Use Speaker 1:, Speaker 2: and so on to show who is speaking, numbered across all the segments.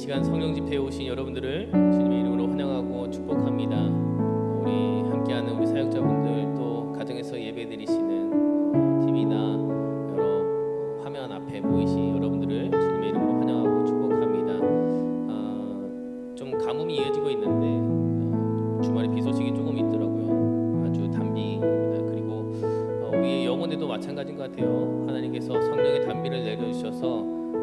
Speaker 1: 시간 성령 집회에 오신 여러분들을 주님의 이름으로 환영하고 축복합니다. 우리 함께하는 우리 사역자분들, 또 가정에서 예배드리시는 TV나 여러 화면 앞에 보이신 여러분들을 주님의 이름으로 환영하고 축복합니다. 좀 가뭄이 이어지고 있는데 주말에 비 소식이 조금 있더라고요. 아주 단비입니다. 그리고 우리의 영혼에도 마찬가지인 것 같아요. 하나님께서 성령의 단비를 내려주셔서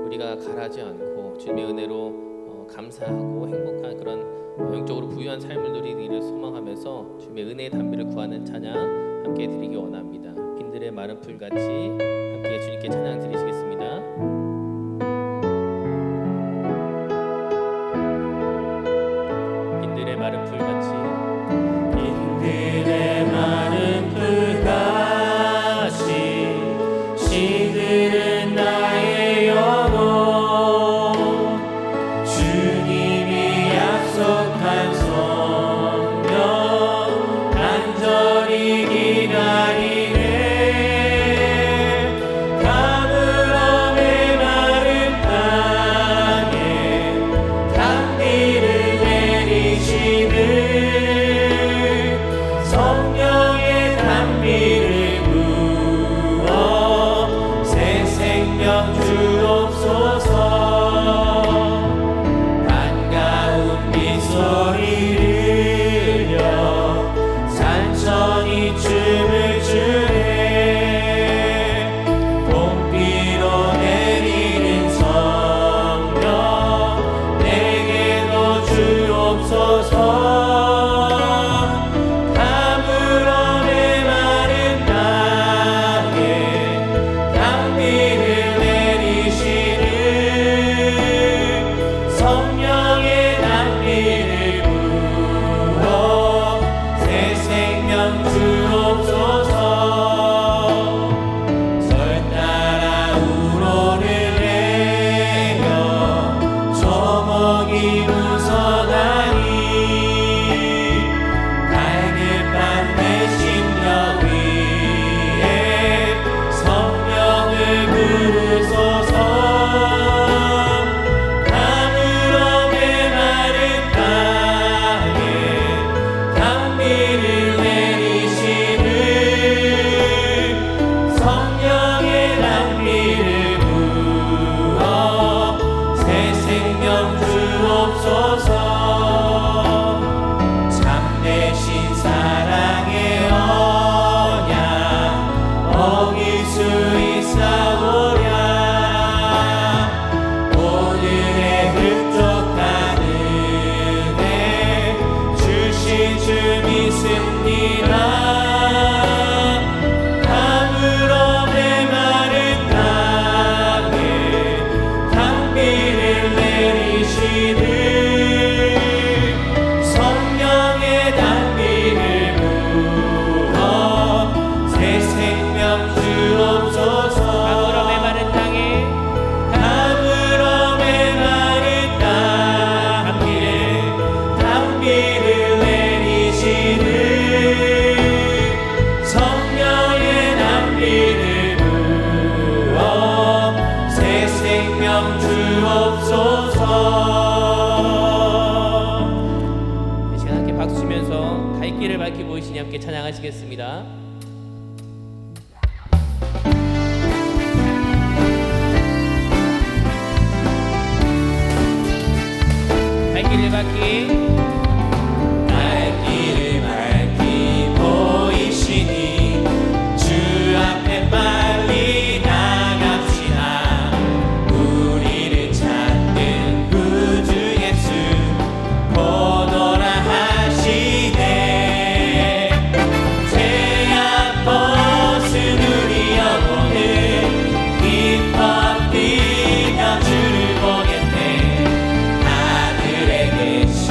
Speaker 1: 우리가 가라지 않고 주님의 은혜로 감사하고 행복한 그런 영적으로 부유한 삶을 누리기를 소망하면서 주님의 은혜의 단비를 구하는 찬양 함께 드리기 원합니다. 빈들의 마른 풀같이 함께 주님께 찬양 드리시겠습니다. 빈들의 마른 풀같이, 빈들의 마른 풀같이 시들은 나의 영혼, 주님이 약속한 성령 간절히 기다리네. 가물음의 마른 땅에 단비를 내리시는 성령의 단비를 부어 새 생명 주옵소서. 반가운 빗소리 들려 산천이 춤을 추네. 봄비로 내리는 성령 내게도 주옵소서. 가물음의 마른 땅에 단비를 내리시는 성령의 단비를 부어 새 생명 주옵소서. 절 따라 우로를 내며 조목이 무성하니 갈급한 내 심령 위에 성령을 부르소서. 가물음의 마른 땅에 단비를 내리시는 성령의 단비를 부어 새 생명 주옵소서. 참되신 사랑의 언약 어길 수 있사오랴. 오늘의 흡족한 은혜 주신 주 믿습니다. 가물음의 마른 땅에 단비를 내리시는 성령의 단비를 부어 새 생명 주옵소서. 가물음의 마른 땅에 가물음의 마른 땅에 단비를 내리시는 성령의 단비를 부어 새 생명 주옵소서. 이 시간 함께 박수 치면서 갈 길을 밝히 보이시니 함께 찬양하시겠습니다. 갈 길을 밝히, 갈 길을 밝히 보이시니 주 앞에 빨리 나갑시다. 우리를 찾는 구주 예수 보노라 하시네. 죄악 벗은 우리 영혼을 기뻐 뛰며 주를 보겠네. 하늘에 계신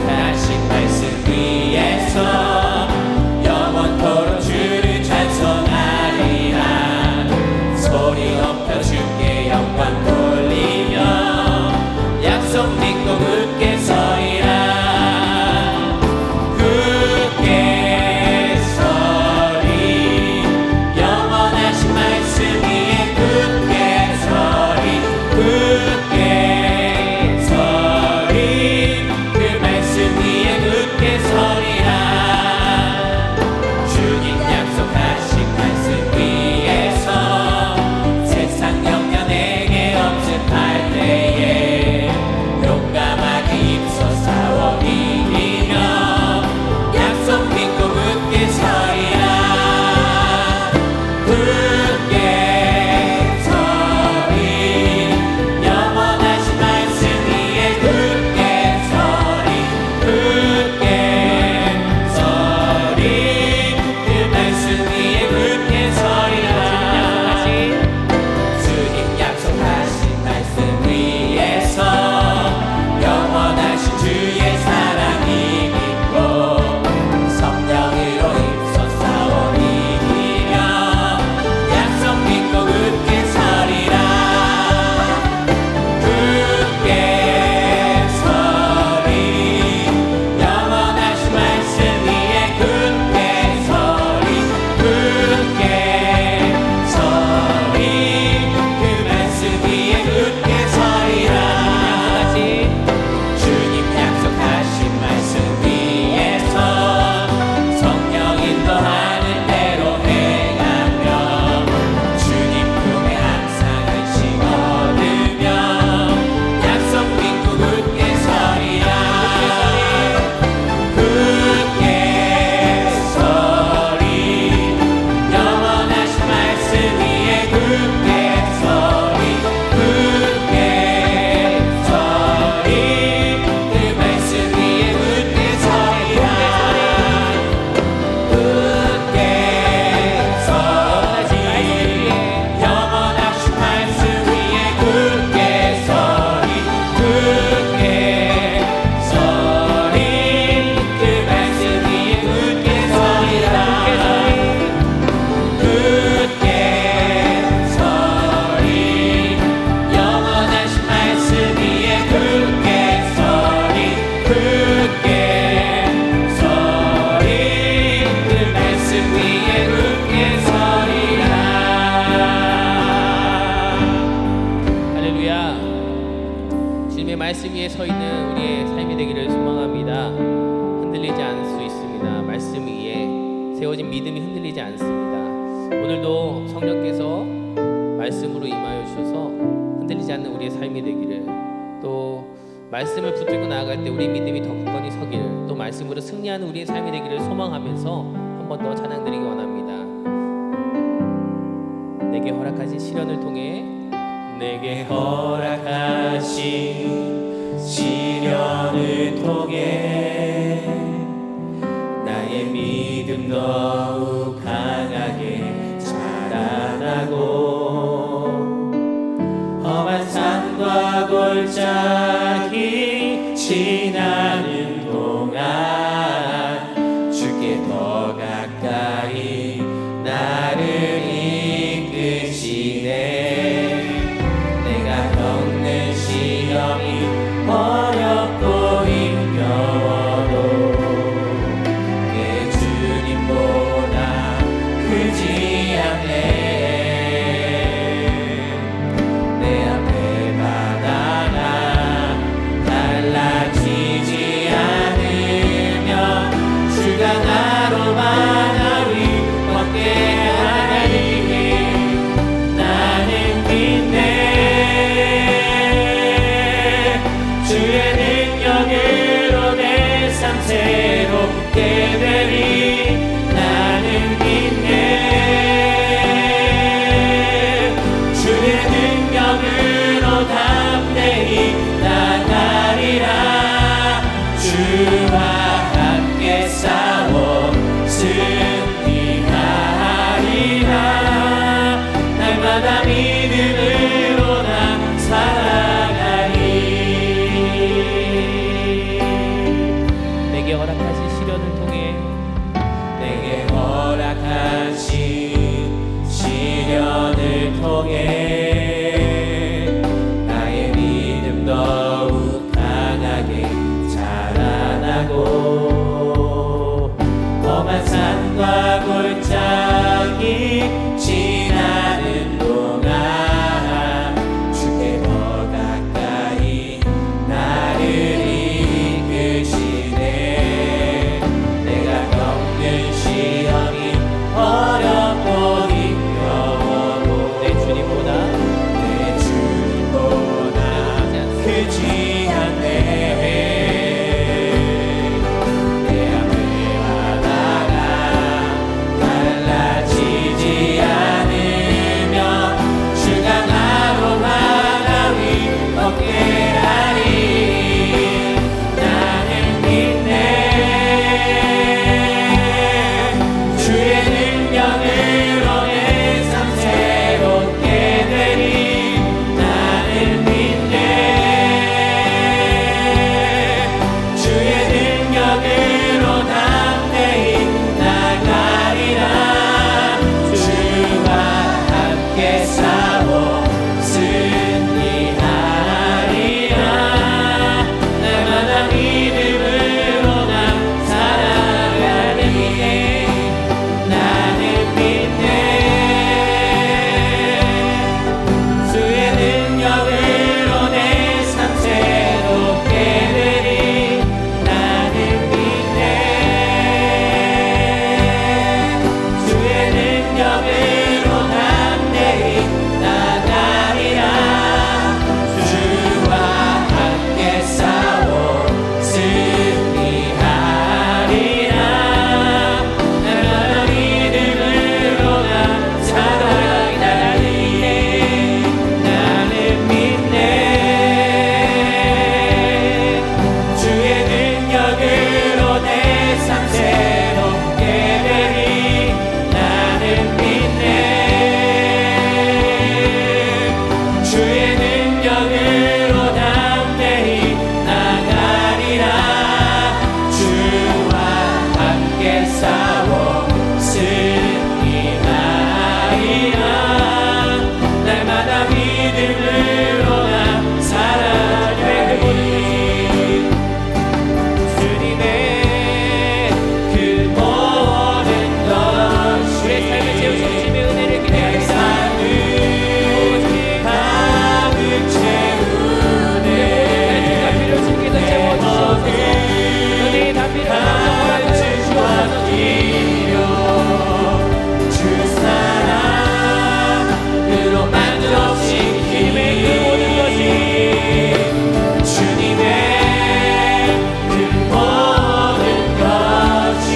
Speaker 2: 약속하신 말씀 위에서 영원토록 주를 찬송하리라. 소리 높여 주께 영광 돌리며 약속 믿고 굳게 서리라. 굳게 서리 영원하신 말씀 위에 굳게 서리. 굳게 서리 그 말씀 위에 굳게 서리라. 주님 약속하신 말씀 위에서 세상 영향 내게 없음할 때에 용감하게 입서 싸워 이기며 약속 믿고 굳게 서리라. 굳게 서리 영원하신 말씀 위에 굳게 서리. 굳게 서리 그 말씀 위에 굳게 서리라. 주님 약속하신 말씀 위에서 영원하신 주의 사랑이 믿고 성령으로 힘써 싸워 이기며 약속 믿고 굳게 서리라. 굳게 서리 영원하신 말씀 위에 굳게 서리. 굳게 서리 그 말씀 위에 굳게 서리라. 주님 약속하신 말씀 위에서 성령 인도하는 대로 행하며 주님 품에 항상 안식 얻으며 약속 믿고 굳게 서리라. 굳게 서리 영원하신 말씀 위에 굳게 서리. 굳게 서리 그 말씀 위에 굳게 서리라. 굳게 서리 영원하신 말씀 위에 굳게 서리. 굳게 서리 그 말씀 위에 굳게 서리라. 굳게 서리 영원하신 말씀 위에 굳게 서리. 굳게 서리 그 말씀 위에 굳게 서리라.
Speaker 1: 할렐루야. 주님의 말씀 위에 서 있는 우리의 삶이 되기를 소망합니다. 흔들리지 않을 수 있습니다. 말씀 위에 세워진 믿음이 흔들리지 않습니다. 오늘도 성령께서 말씀으로 임하여 주셔서 흔들리지 않는 우리의 삶이 되기를, 또 말씀을 붙들고 나아갈 때 우리 믿음이 더 굳건히 서기를, 또 말씀으로 승리하는 우리의 삶이 되기를 소망하면서 한 번 더 찬양드리기 원합니다. 내게 허락하신 시련을 통해,
Speaker 2: 내게 허락하신 시련을 통해 나의 믿음 더욱 강하게 자라나고 험한 산과 골짜기 지나는 동안 주께 더 가까이 나를 이끄시네. 내가 겪는 시험이 어렵고 힘겨워도 내 주님보다 크지 않네. 내 앞에 바다가 달라지지 않으며 주가 나로 바다 위 걷게 하나니 나는 믿네. 주의 능력으로 내 삶 새롭게 되리. 나는 믿네. 주의 능력으로 담대히 나가리라. 주와 함께 싸워 승리하리라. 날마다 믿음으로 나 살아가리.
Speaker 1: 내게 허락하신 시련을 통해
Speaker 2: 내게 허락하신 시련을 통해 나의 믿음 더욱 강하게 자라나고 험한 산과 골짜기 지나는 동안 주께 더 가까이 나를 이끄시네. 내가 겪는 시험이 어렵고 힘겨워도
Speaker 1: 내 주님보다
Speaker 2: 내 주님보다 크지 않네. 내 앞에 바다가 갈라지지 않으며 주가 나로 바다 위 걷게 하리. 나는 믿네. 주의 능력으로 내 삶 새롭게 되리. 나는 믿네. 주의 능력으로 담대히 나가리라. 주와 함께 싸워 승리하리라. 날마다 믿음으로 난 살아가리. 나는 믿네. 주의 능력으로 내 삶 새롭게 되리. 나는 믿네. 주의 능력으로 담대히 나가리라. 주와 함께 싸워 승리하리라. 날마다 믿음으로 난 살아가리. 나는 믿네. 주의 능력으로 내 삶 새롭게 되리. 나는 믿네. 주의 능력으로 담대히 나가리라. 주와 함께 싸워 승리하리라. 날마다 믿음으로 난 살아가리. 주님의 그 모든 것이
Speaker 1: 우리의 삶을 채우신 주님의 은혜를
Speaker 2: 내
Speaker 1: 기대하겠습니다.
Speaker 2: 삶을 가득 채우네.
Speaker 1: 주가 필요 주께서 채워주시옵소서. 은혜의 담비를 허락하여 주시옵소서.
Speaker 2: 주 사랑으로 만족시키는
Speaker 1: 그 모든 것이
Speaker 2: 주님의 그 모든 것이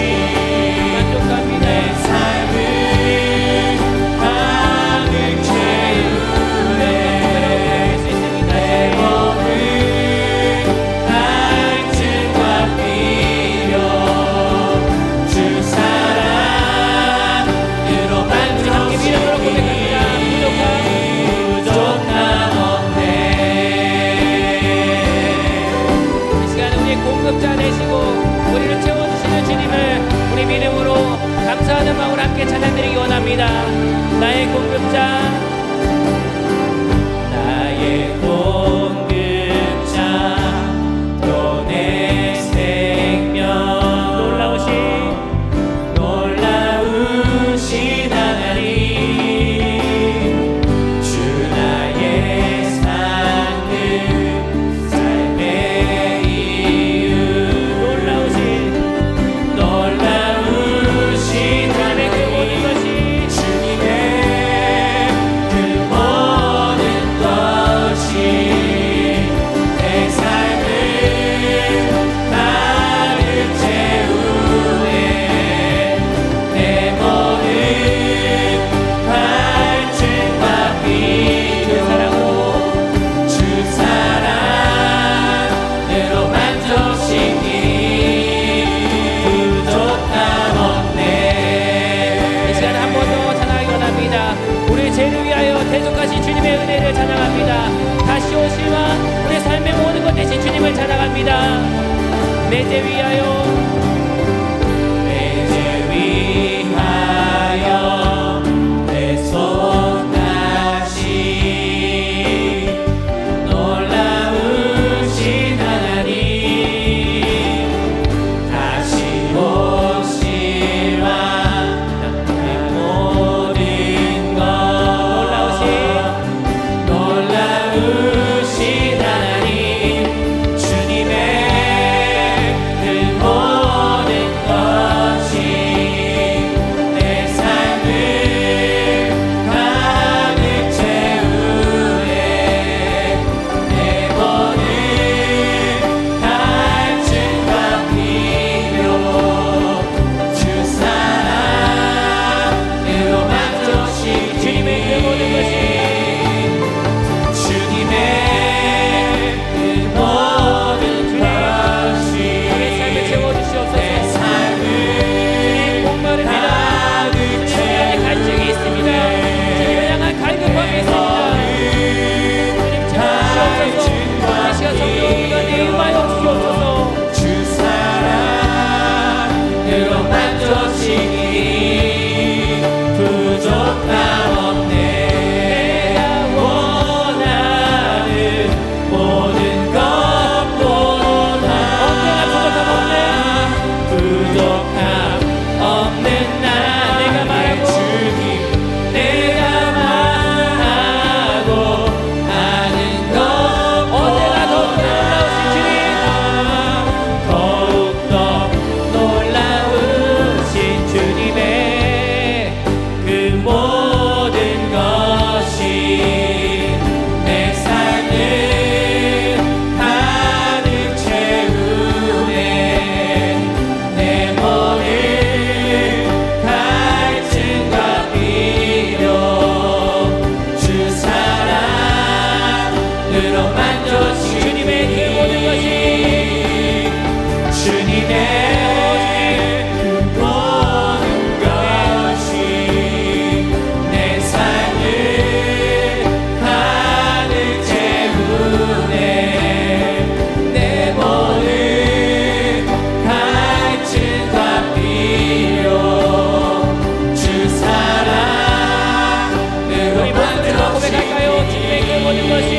Speaker 1: 만족합니다.
Speaker 2: 내 삶을 가득 채우네. 내 몸은 갈증과 필요 주 사랑으로
Speaker 1: 함께 믿음으로 고백합니다.
Speaker 2: 부족함 없네.
Speaker 1: 이 시간 우리의 공급자 되시고 우리를 채워주시는 주님을 우리 믿음으로 감사하는 마음으로 함께 찬양드리기 원합니다. 나의 공급자,
Speaker 2: 나의 공급자 또 내 생명 놀라우신 하나님 주 나의 상급 삶의 이유 놀라우신 하나님 주님의 그 모든 것이 내 삶을 가득 채우네. 내 모든 갈증과 필요 주 사랑으로 만족시키니 부족함 없네.
Speaker 1: 이 시간 한 번 더 찬양하기 원합니다. 우리의 죄를 위하여 대속하신 주님의 은혜를 찬양합니다. 다시 오실 왕, 우리 삶의 모든 것 대신 주님을 찬양합니다. 내 죄 위하여
Speaker 2: 내 손다시 놀라우신 하나님 다시 오시와 내 모든 것 놀라우신 하나님 주님의 그 모든 것이 내 삶을 가득 채우네 내 모든 갈증과 필요 주 사랑으로 만족시키니 주님의 그 모든 것이 내 삶을 목마릅니다. 주님 안에 갈증이 있습니다. 주님을 향한 갈급함이 있습니다. 주님 채워주시옵소서. 이 시간 성령 가운데 임하여 주시옵소서. 주 사랑으로 만족시키니 부족함 없네 내가 원하는 모든 것보다 언제나 부족함 없는 나 내가 말하고 내가 말하고 하는 것 언제나 더욱더 놀라우신 주님의 그 모든 것이 내 삶을 가득 채우네 내 모든 갈증과 필요 주 사랑으로 만족시키니 주님의 그 모든 것이 주님의 그 모든 것이 내 삶을 가득 채우네 내 모든 갈증과 필요 주 사랑으로
Speaker 1: 우리 모두가 고백할까요? 주님의 그 모든 것이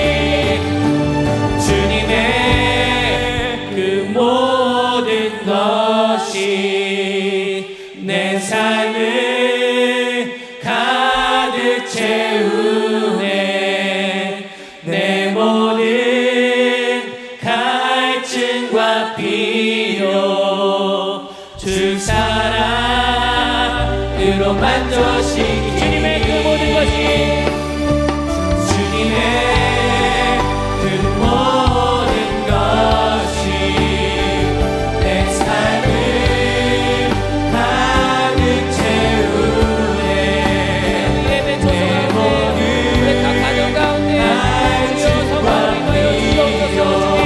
Speaker 2: 주님의 그 모든 것이 내 삶을 가득 채우네 내 모든 갈증과 필요 주 사랑으로 만족시키니
Speaker 1: 주님의 그 모든 것이
Speaker 2: 주님의 그 모든 것이 내 삶을 가득 채우네
Speaker 1: 예배 조성 가운데 우리 각 가정 가운데 주여 성령을 임하여 주시옵소서.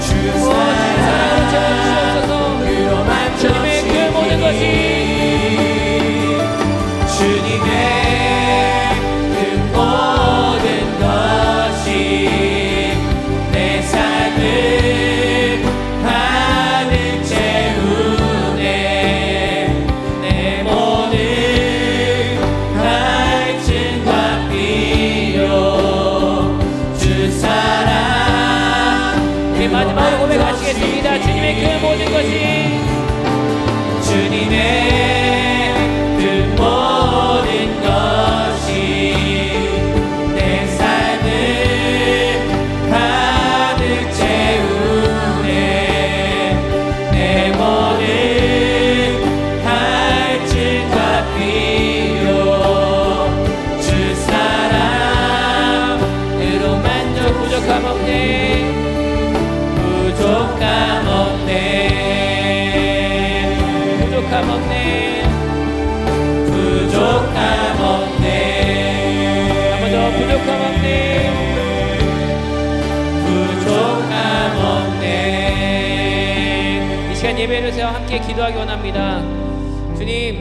Speaker 2: 주
Speaker 1: 사랑으로 채워주시옵소서. 주님의 그 모든 것이
Speaker 2: 주님의 그 모든 것이 내 삶을 가득 채우네 내 모든 갈증과 필요 주 사랑
Speaker 1: 우리 마지막으로 고백하시겠습니다. 주님의 그 모든 것이
Speaker 2: 주님의 그 모든 것이 내 삶을 가득 채우네 내 모든 갈증과 필요 주 사랑으로 만족
Speaker 1: 부족함 없네.
Speaker 2: 부족함 없네
Speaker 1: 부족함 없네.
Speaker 2: 부족함 없네
Speaker 1: 한 번 더 부족함 없네.
Speaker 2: 부족함 없네
Speaker 1: 이 시간 예배를 세워 함께 기도하기 원합니다. 주님,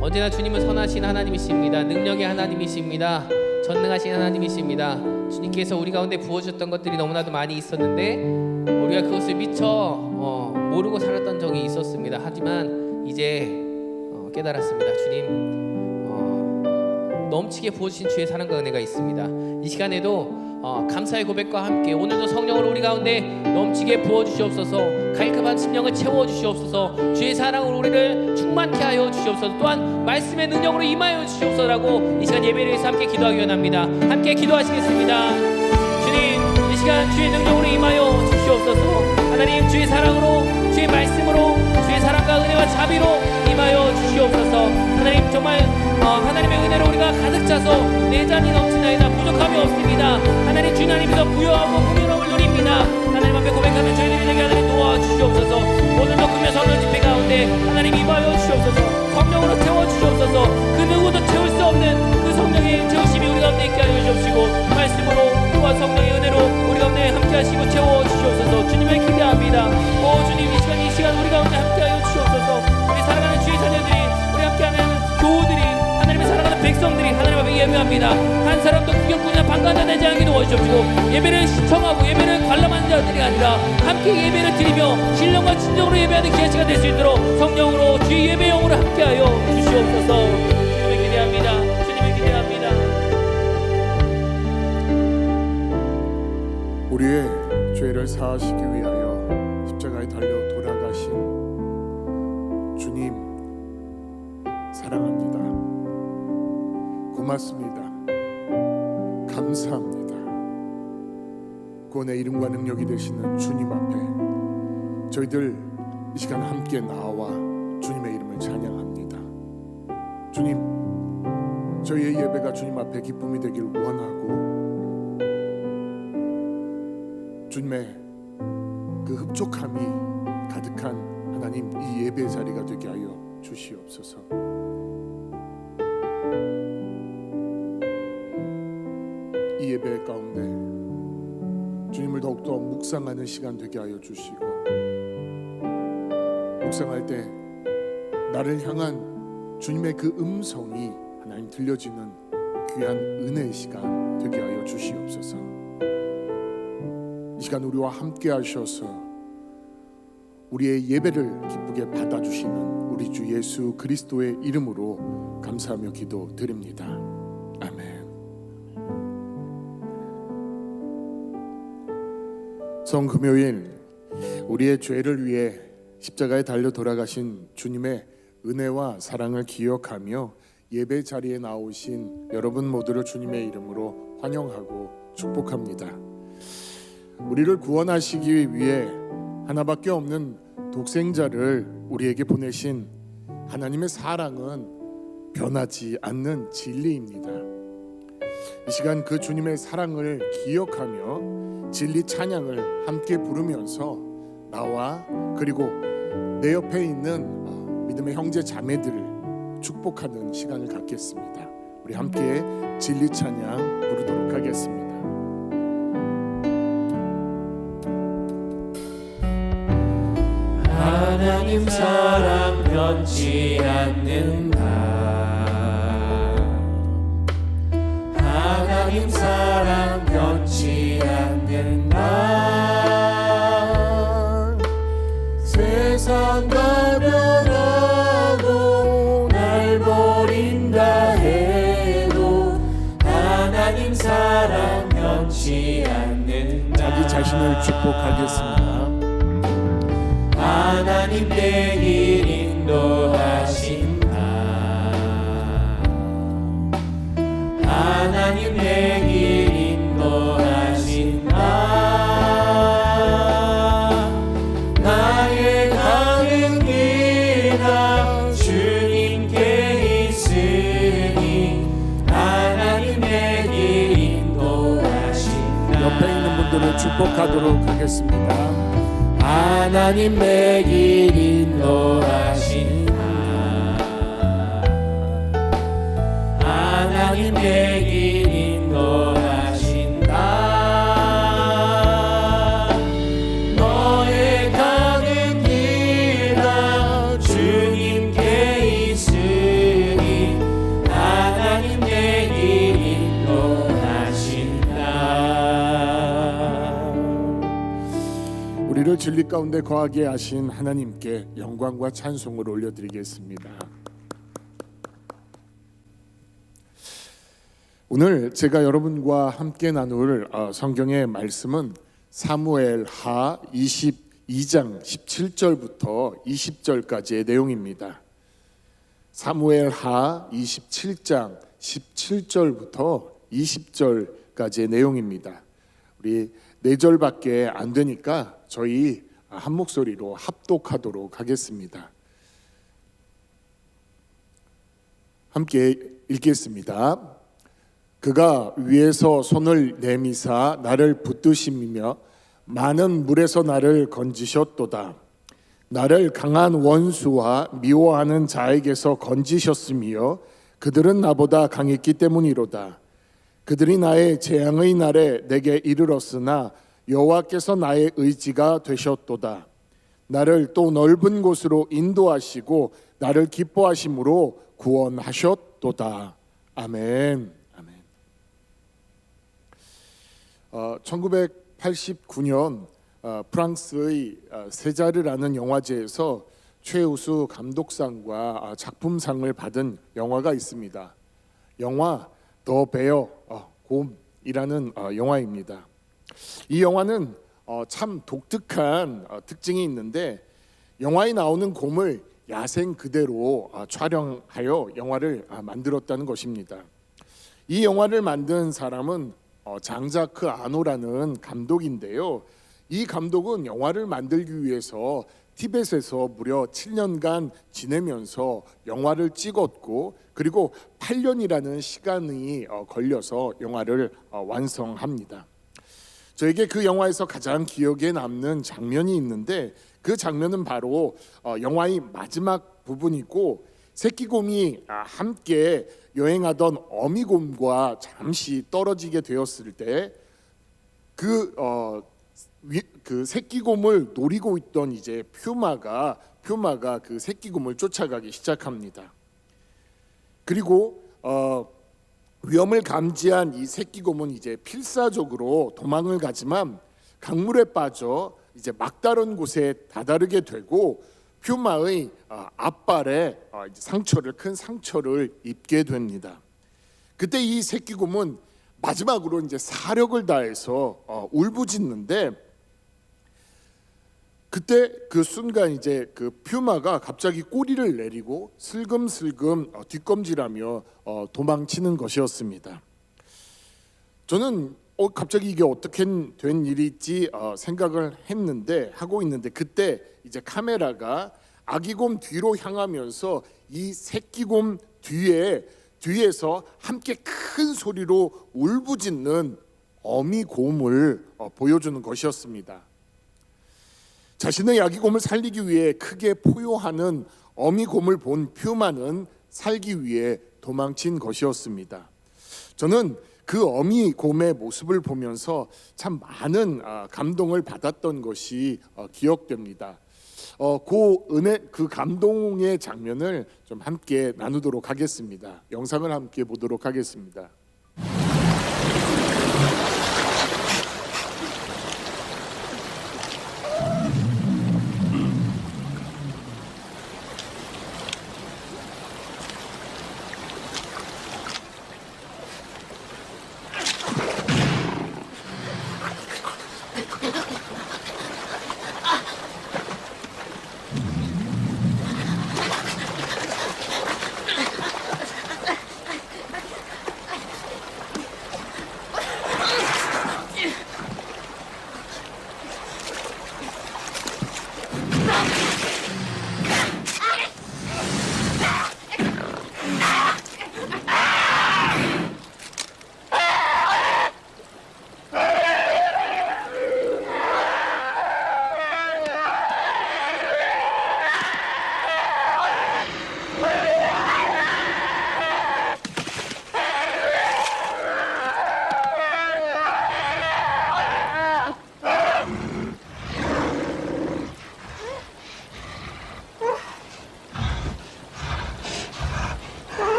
Speaker 1: 언제나 주님은 선하신 하나님이십니다. 능력의 하나님이십니다. 전능하신 하나님이십니다. 주님께서 우리 가운데 부어주셨던 것들이 너무나도 많이 있었는데 우리가 그것을 미처 모르고 살았던 적이 있었습니다. 하지만 이제 깨달았습니다. 주님 넘치게 부어주신 주의 사랑과 은혜가 있습니다. 이 시간에도 감사의 고백과 함께 오늘도 성령으로 우리 가운데 넘치게 부어주시옵소서. 갈급한 심령을 채워주시옵소서. 주의 사랑으로 우리를 충만케 하여 주시옵소서. 또한 말씀의 능력으로 임하여 주시옵소서라고 이 시간 예배를 위해서 함께 기도하기 원합니다. 함께 기도하시겠습니다. 주님, 이 시간 주의 능력으로 임하여 주시옵소서. 하나님, 주의 사랑으로, 주의 말씀으로, 주의 사랑과 은혜와 자비로 임하여 주시옵소서. 하나님, 정말 하나님의 은혜로 우리가 가득 차서 내 잔이 넘치나이다. 부족함이 없습니다. 하나님, 주님 안에서 부여하고 풍요로움을 누립니다. 하나님 앞에 고백하면 저희들이 되게 하나님 도와주시옵소서. 오늘도 금요 성령 집회 가운데 하나님 임하여 주시옵소서. 성령으로 채워주시옵소서. 그 누구도 채울 수 없는 그 성령의 채우심이 우리 가운데 있게 하여 주시옵시고, 말씀으로 또한 성령의 은혜로 우리 가운데 함께 하시고 채워주시옵소서. 주님을 기대합니다. 오 주님, 이 시간 우리 가운데 함께 하여 주시옵소서. 우리 사랑하는 주의 자녀들이, 우리 함께하는 교우들이, 하나님의 사랑하는 백성들이 하나님 앞에 예배합니다. 한 사람도 구경꾼이나 방관자 되지 않게 도와주시옵시고, 예배를 시청하고 예배를 관람하는 자들이 아니라 함께 예배를 드리며 신령과 진정으로 예배하는 귀한 시간 될 수 있도록 성령으로 주의 예배 영으로 함께하여 주시옵소서. 주님을 기대합니다. 주님을 기대합니다.
Speaker 3: 우리의 죄를 사하시기 위하여 십자가에 달려 돌아가신 주님 사랑합니다. 고맙습니다. 감사합니다. 구원의 이름과 능력이 되시는 주님 앞에 저희들 이 시간 함께 나와 주님의 이름을 찬양합니다. 주님, 저희의 예배가 주님 앞에 기쁨이 되길 원하고, 주님의 그 흡족함이 가득한 하나님 이 예배 자리가 되게 하여 주시옵소서. 이 예배 가운데 주님을 더욱더 묵상하는 시간 되게 하여 주시고, 묵상할 때 나를 향한 주님의 그 음성이 하나님 들려지는 귀한 은혜의 시간 되게 하여 주시옵소서. 이 시간 우리와 함께 하셔서 우리의 예배를 기쁘게 받아주시는 우리 주 예수 그리스도의 이름으로 감사하며 기도드립니다. 아멘. 성금요일, 우리의 죄를 위해 십자가에 달려 돌아가신 주님의 은혜와 사랑을 기억하며 예배 자리에 나오신 여러분 모두를 주님의 이름으로 환영하고 축복합니다. 우리를 구원하시기 위해 하나밖에 없는 독생자를 우리에게 보내신 하나님의 사랑은 변하지 않는 진리입니다. 이 시간 그 주님의 사랑을 기억하며 진리 찬양을 함께 부르면서 나와 그리고 내 옆에 있는 믿음의 형제 자매들을 축복하는 시간을 갖겠습니다. 우리 함께 진리 찬양 부르도록 하겠습니다.
Speaker 2: 하나님 사랑 변치 않는 나, 하나님 사랑 변치 않는 나, 세상과 변하고 날 버린다 해도 하나님 사랑 변치 않는 나.
Speaker 3: 자기 자신을 축복하겠습니다.
Speaker 2: 하나님 내 길 인도하신 나, 하나님 내 길 인도하신 나, 나의 가는 길아 주님께 있으니 하나님 내 길 인도하신 나.
Speaker 3: 옆에 있는 분들을 축복하도록 하겠습니다.
Speaker 2: 하나님 내 길 인도하신 나, 하나님 내 길 인도하신 나, 너의 가는 길아 주님께 있으니 하나님 내 길 인도하신 나.
Speaker 3: 진리 가운데 거하게 하신 하나님께 영광과 찬송을 올려드리겠습니다. 오늘 제가 여러분과 함께 나눌 성경의 말씀은 사무엘하 22장 17절부터 20절까지의 내용입니다. 사무엘하 27장 17절부터 20절까지의 내용입니다. 우리 4절밖에 안 되니까 저희 한 목소리로 합독하도록 하겠습니다. 함께 읽겠습니다. 그가 위에서 손을 내미사 나를 붙드시며 많은 물에서 나를 건지셨도다. 나를 강한 원수와 미워하는 자에게서 건지셨으며 그들은 나보다 강했기 때문이로다. 그들이 나의 재앙의 날에 내게 이르렀으나 여호와께서 나의 의지가 되셨도다. 나를 또 넓은 곳으로 인도하시고 나를 기뻐하심으로 구원하셨도다. 아멘. 1989년 프랑스의 세자르라는 영화제에서 최우수 감독상과 작품상을 받은 영화가 있습니다. 영화 더 베어 곰이라는 영화입니다. 이 영화는 참 독특한 특징이 있는데 영화에 나오는 곰을 야생 그대로 촬영하여 영화를 만들었다는 것입니다. 이 영화를 만든 사람은 장자크 아노라는 감독인데요. 이 감독은 영화를 만들기 위해서 티벳에서 무려 7년간 지내면서 영화를 찍었고 그리고 8년이라는 시간이 걸려서 영화를 완성합니다. 저에게 그 영화에서 가장 기억에 남는 장면이 있는데 그 장면은 바로 영화의 마지막 부분이고 새끼곰이 함께 여행하던 어미곰과 잠시 떨어지게 되었을 때 그 새끼곰을 노리고 있던 이제 퓨마가 그 새끼곰을 쫓아가기 시작합니다. 그리고 위험을 감지한 이 새끼곰은 이제 필사적으로 도망을 가지만 강물에 빠져 이제 막다른 곳에 다다르게 되고 퓨마의 앞발에 큰 상처를 입게 됩니다. 그때 이 새끼곰은 마지막으로 이제 사력을 다해서 울부짖는데 그때 그 순간 이제 그 퓨마가 갑자기 꼬리를 내리고 슬금슬금 뒷검질하며 도망치는 것이었습니다. 저는 갑자기 이게 어떻게 된 일이지 생각을 하고 있는데 그때 이제 카메라가 아기곰 뒤로 향하면서 이 새끼곰 뒤에서 함께 큰 소리로 울부짖는 어미곰을 보여주는 것이었습니다. 자신의 아기곰을 살리기 위해 크게 포효하는 어미곰을 본 퓨마는 살기 위해 도망친 것이었습니다. 저는 그 어미곰의 모습을 보면서 참 많은 감동을 받았던 것이 기억됩니다. 그 감동의 장면을 좀 함께 나누도록 하겠습니다. 영상을 함께 보도록 하겠습니다.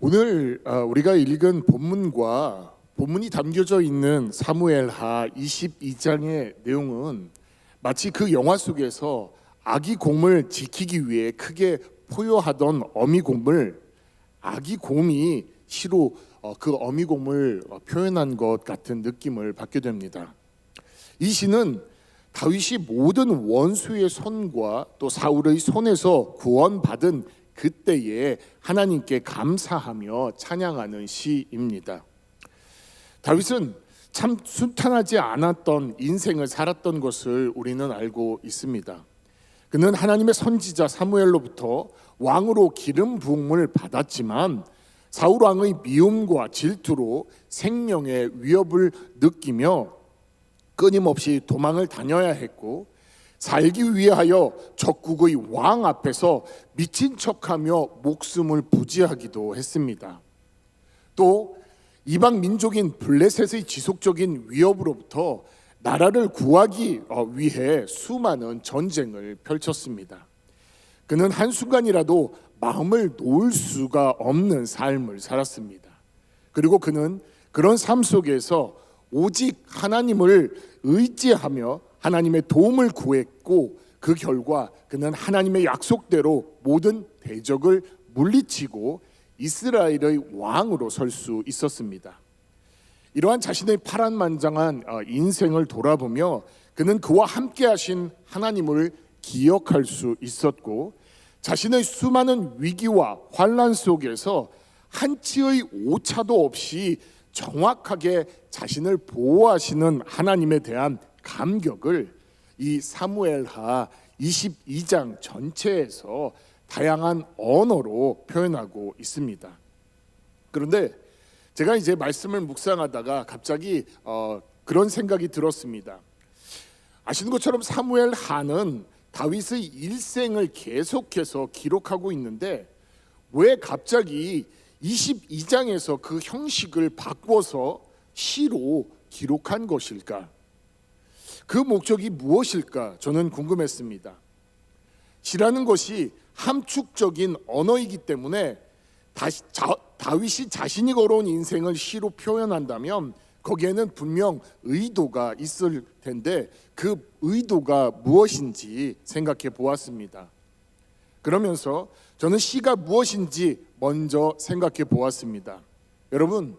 Speaker 3: 오늘 우리가 읽은 본문과 본문이 담겨져 있는 사무엘하 22장의 내용은 마치 그 영화 속에서 아기 곰을 지키기 위해 크게 포효하던 어미곰을 아기 곰이 시로 그 어미곰을 표현한 것 같은 느낌을 받게 됩니다. 이 시는 다윗이 모든 원수의 손과 또 사울의 손에서 구원받은 그때에 하나님께 감사하며 찬양하는 시입니다. 다윗은 참 순탄하지 않았던 인생을 살았던 것을 우리는 알고 있습니다. 그는 하나님의 선지자 사무엘로부터 왕으로 기름 부음을 받았지만 사울 왕의 미움과 질투로 생명의 위협을 느끼며 끊임없이 도망을 다녀야 했고, 살기 위하여 적국의 왕 앞에서 미친 척하며 목숨을 부지하기도 했습니다. 또 이방 민족인 블레셋의 지속적인 위협으로부터 나라를 구하기 위해 수많은 전쟁을 펼쳤습니다. 그는 한순간이라도 마음을 놓을 수가 없는 삶을 살았습니다. 그리고 그는 그런 삶 속에서 오직 하나님을 의지하며 하나님의 도움을 구했고, 그 결과 그는 하나님의 약속대로 모든 대적을 물리치고 이스라엘의 왕으로 설 수 있었습니다. 이러한 자신의 파란만장한 인생을 돌아보며 그는 그와 함께 하신 하나님을 기억할 수 있었고, 자신의 수많은 위기와 환난 속에서 한치의 오차도 없이 정확하게 자신을 보호하시는 하나님에 대한 감격을 이 사무엘하 22장 전체에서 다양한 언어로 표현하고 있습니다. 그런데 제가 이제 말씀을 묵상하다가 갑자기 그런 생각이 들었습니다. 아시는 것처럼 사무엘하는 다윗의 일생을 계속해서 기록하고 있는데 왜 갑자기 22장에서 그 형식을 바꿔서 시로 기록한 것일까? 그 목적이 무엇일까? 저는 궁금했습니다. 시라는 것이 함축적인 언어이기 때문에 다윗이 자신이 걸어온 인생을 시로 표현한다면 거기에는 분명 의도가 있을 텐데 그 의도가 무엇인지 생각해 보았습니다. 그러면서 저는 시가 무엇인지 먼저 생각해 보았습니다. 여러분,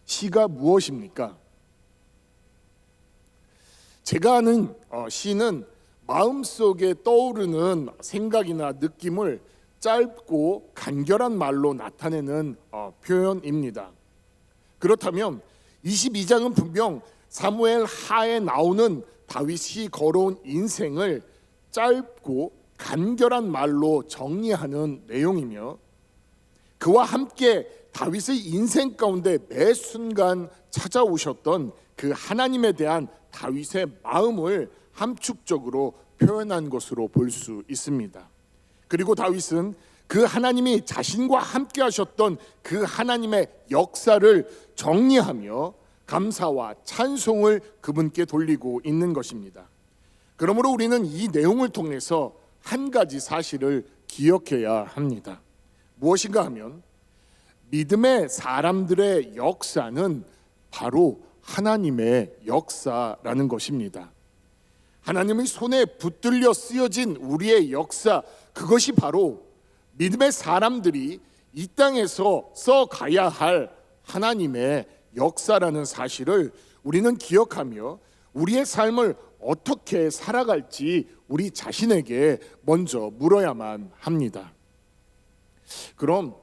Speaker 3: 시가 무엇입니까? 제가 아는 시는 마음속에 떠오르는 생각이나 느낌을 짧고 간결한 말로 나타내는 표현입니다. 그렇다면 22장은 분명 사무엘 하에 나오는 다윗이 걸어온 인생을 짧고 간결한 말로 정리하는 내용이며, 그와 함께 다윗의 인생 가운데 매 순간 찾아오셨던 그 하나님에 대한 다윗의 마음을 함축적으로 표현한 것으로 볼 수 있습니다. 그리고 다윗은 그 하나님이 자신과 함께 하셨던 그 하나님의 역사를 정리하며 감사와 찬송을 그분께 돌리고 있는 것입니다. 그러므로 우리는 이 내용을 통해서 한 가지 사실을 기억해야 합니다. 무엇인가 하면 믿음의 사람들의 역사는 바로 하나님의 역사라는 것입니다. 하나님의 손에 붙들려 쓰여진 우리의 역사, 그것이 바로 믿음의 사람들이 이 땅에서 써가야 할 하나님의 역사라는 사실을 우리는 기억하며 우리의 삶을 어떻게 살아갈지 우리 자신에게 먼저 물어야만 합니다. 그럼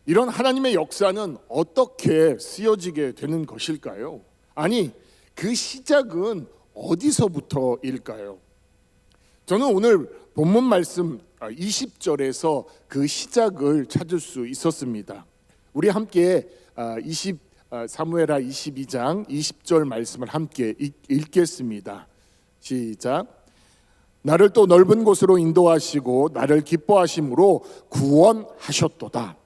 Speaker 3: 이런 하나님의 역사는 어떻게 쓰여지게 되는 것일까요? 아니, 그 시작은 어디서부터일까요? 저는 오늘 본문 말씀 20절에서 그 시작을 찾을 수 있었습니다. 우리 함께 사무엘하 22장 20절 말씀을 함께 읽겠습니다. 시작. 나를 또 넓은 곳으로 인도하시고 나를 기뻐하심으로 구원하셨도다.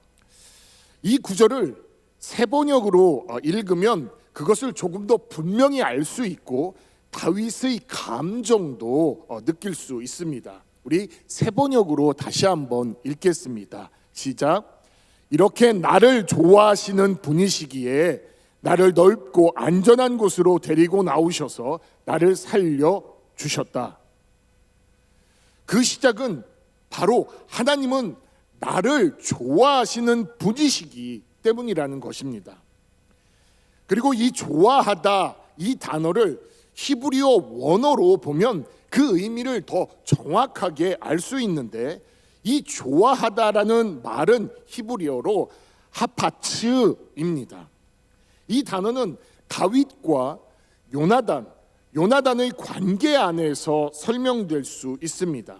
Speaker 3: 이 구절을 세 번역으로 읽으면 그것을 조금 더 분명히 알 수 있고 다윗의 감정도 느낄 수 있습니다. 우리 세 번역으로 다시 한번 읽겠습니다. 시작. 이렇게 나를 좋아하시는 분이시기에 나를 넓고 안전한 곳으로 데리고 나오셔서 나를 살려 주셨다. 그 시작은 바로 하나님은 나를 좋아하시는 분이시기 때문이라는 것입니다. 그리고 이 좋아하다 이 단어를 히브리어 원어로 보면 그 의미를 더 정확하게 알 수 있는데, 이 좋아하다라는 말은 히브리어로 하파츠입니다. 이 단어는 다윗과 요나단의 관계 안에서 설명될 수 있습니다.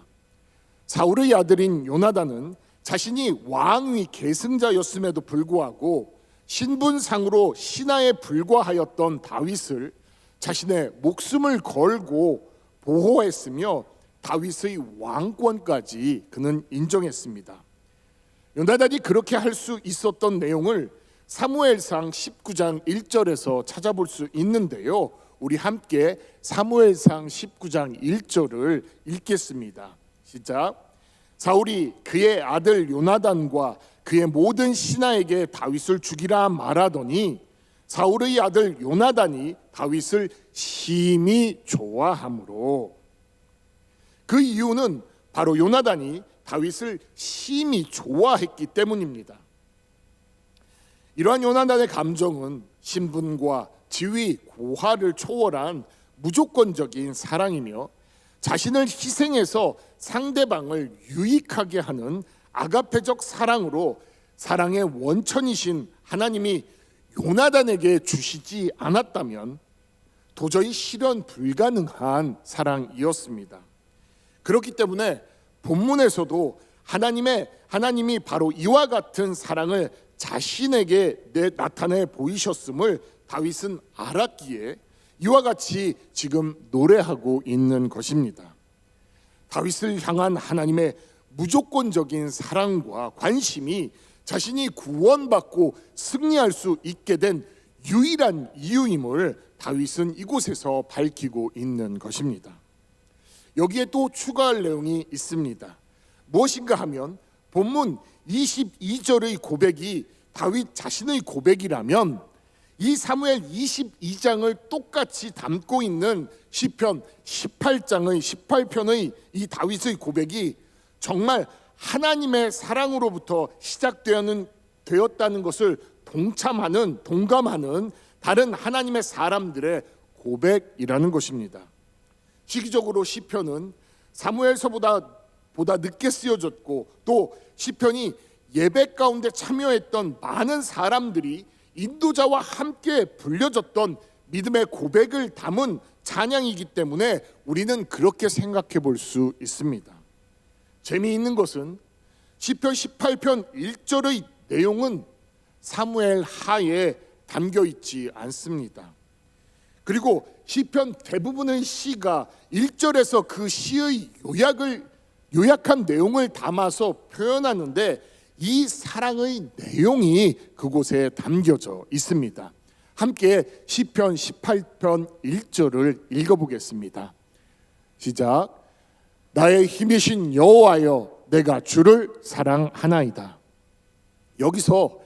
Speaker 3: 사울의 아들인 요나단은 자신이 왕위 계승자였음에도 불구하고 신분상으로 신하에 불과하였던 다윗을 자신의 목숨을 걸고 보호했으며 다윗의 왕권까지 그는 인정했습니다. 요나단이 그렇게 할 수 있었던 내용을 사무엘상 19장 1절에서 찾아볼 수 있는데요, 우리 함께 사무엘상 19장 1절을 읽겠습니다. 시작. 사울이 그의 아들 요나단과 그의 모든 신하에게 다윗을 죽이라 말하더니 사울의 아들 요나단이 다윗을 심히 좋아하므로, 그 이유는 바로 요나단이 다윗을 심히 좋아했기 때문입니다. 이러한 요나단의 감정은 신분과 지위, 고하를 초월한 무조건적인 사랑이며 자신을 희생해서 상대방을 유익하게 하는 아가페적 사랑으로 사랑의 원천이신 하나님이 요나단에게 주시지 않았다면 도저히 실현 불가능한 사랑이었습니다. 그렇기 때문에 본문에서도 하나님이 바로 이와 같은 사랑을 자신에게 나타내 보이셨음을 다윗은 알았기에 이와 같이 지금 노래하고 있는 것입니다. 다윗을 향한 하나님의 무조건적인 사랑과 관심이 자신이 구원받고 승리할 수 있게 된 유일한 이유임을 다윗은 이곳에서 밝히고 있는 것입니다. 여기에 또 추가할 내용이 있습니다. 무엇인가 하면 본문 22절의 고백이 다윗 자신의 고백이라면 이 사무엘 22장을 똑같이 담고 있는 시편 18편의 이 다윗의 고백이 정말 하나님의 사랑으로부터 시작되었다는 것을 동감하는 다른 하나님의 사람들의 고백이라는 것입니다. 시기적으로 시편은 사무엘서보다 늦게 쓰여졌고, 또 시편이 예배 가운데 참여했던 많은 사람들이 인도자와 함께 불려졌던 믿음의 고백을 담은 찬양이기 때문에 우리는 그렇게 생각해 볼 수 있습니다. 재미있는 것은 시편 18편 1절의 내용은 사무엘 하에 담겨 있지 않습니다. 그리고 시편 대부분의 시가 1절에서 그 시의 요약한 내용을 담아서 표현하는데 이 사랑의 내용이 그곳에 담겨져 있습니다. 함께 시편 18편 1절을 읽어보겠습니다. 시작. 나의 힘이신 여호와여, 내가 주를 사랑하나이다. 여기서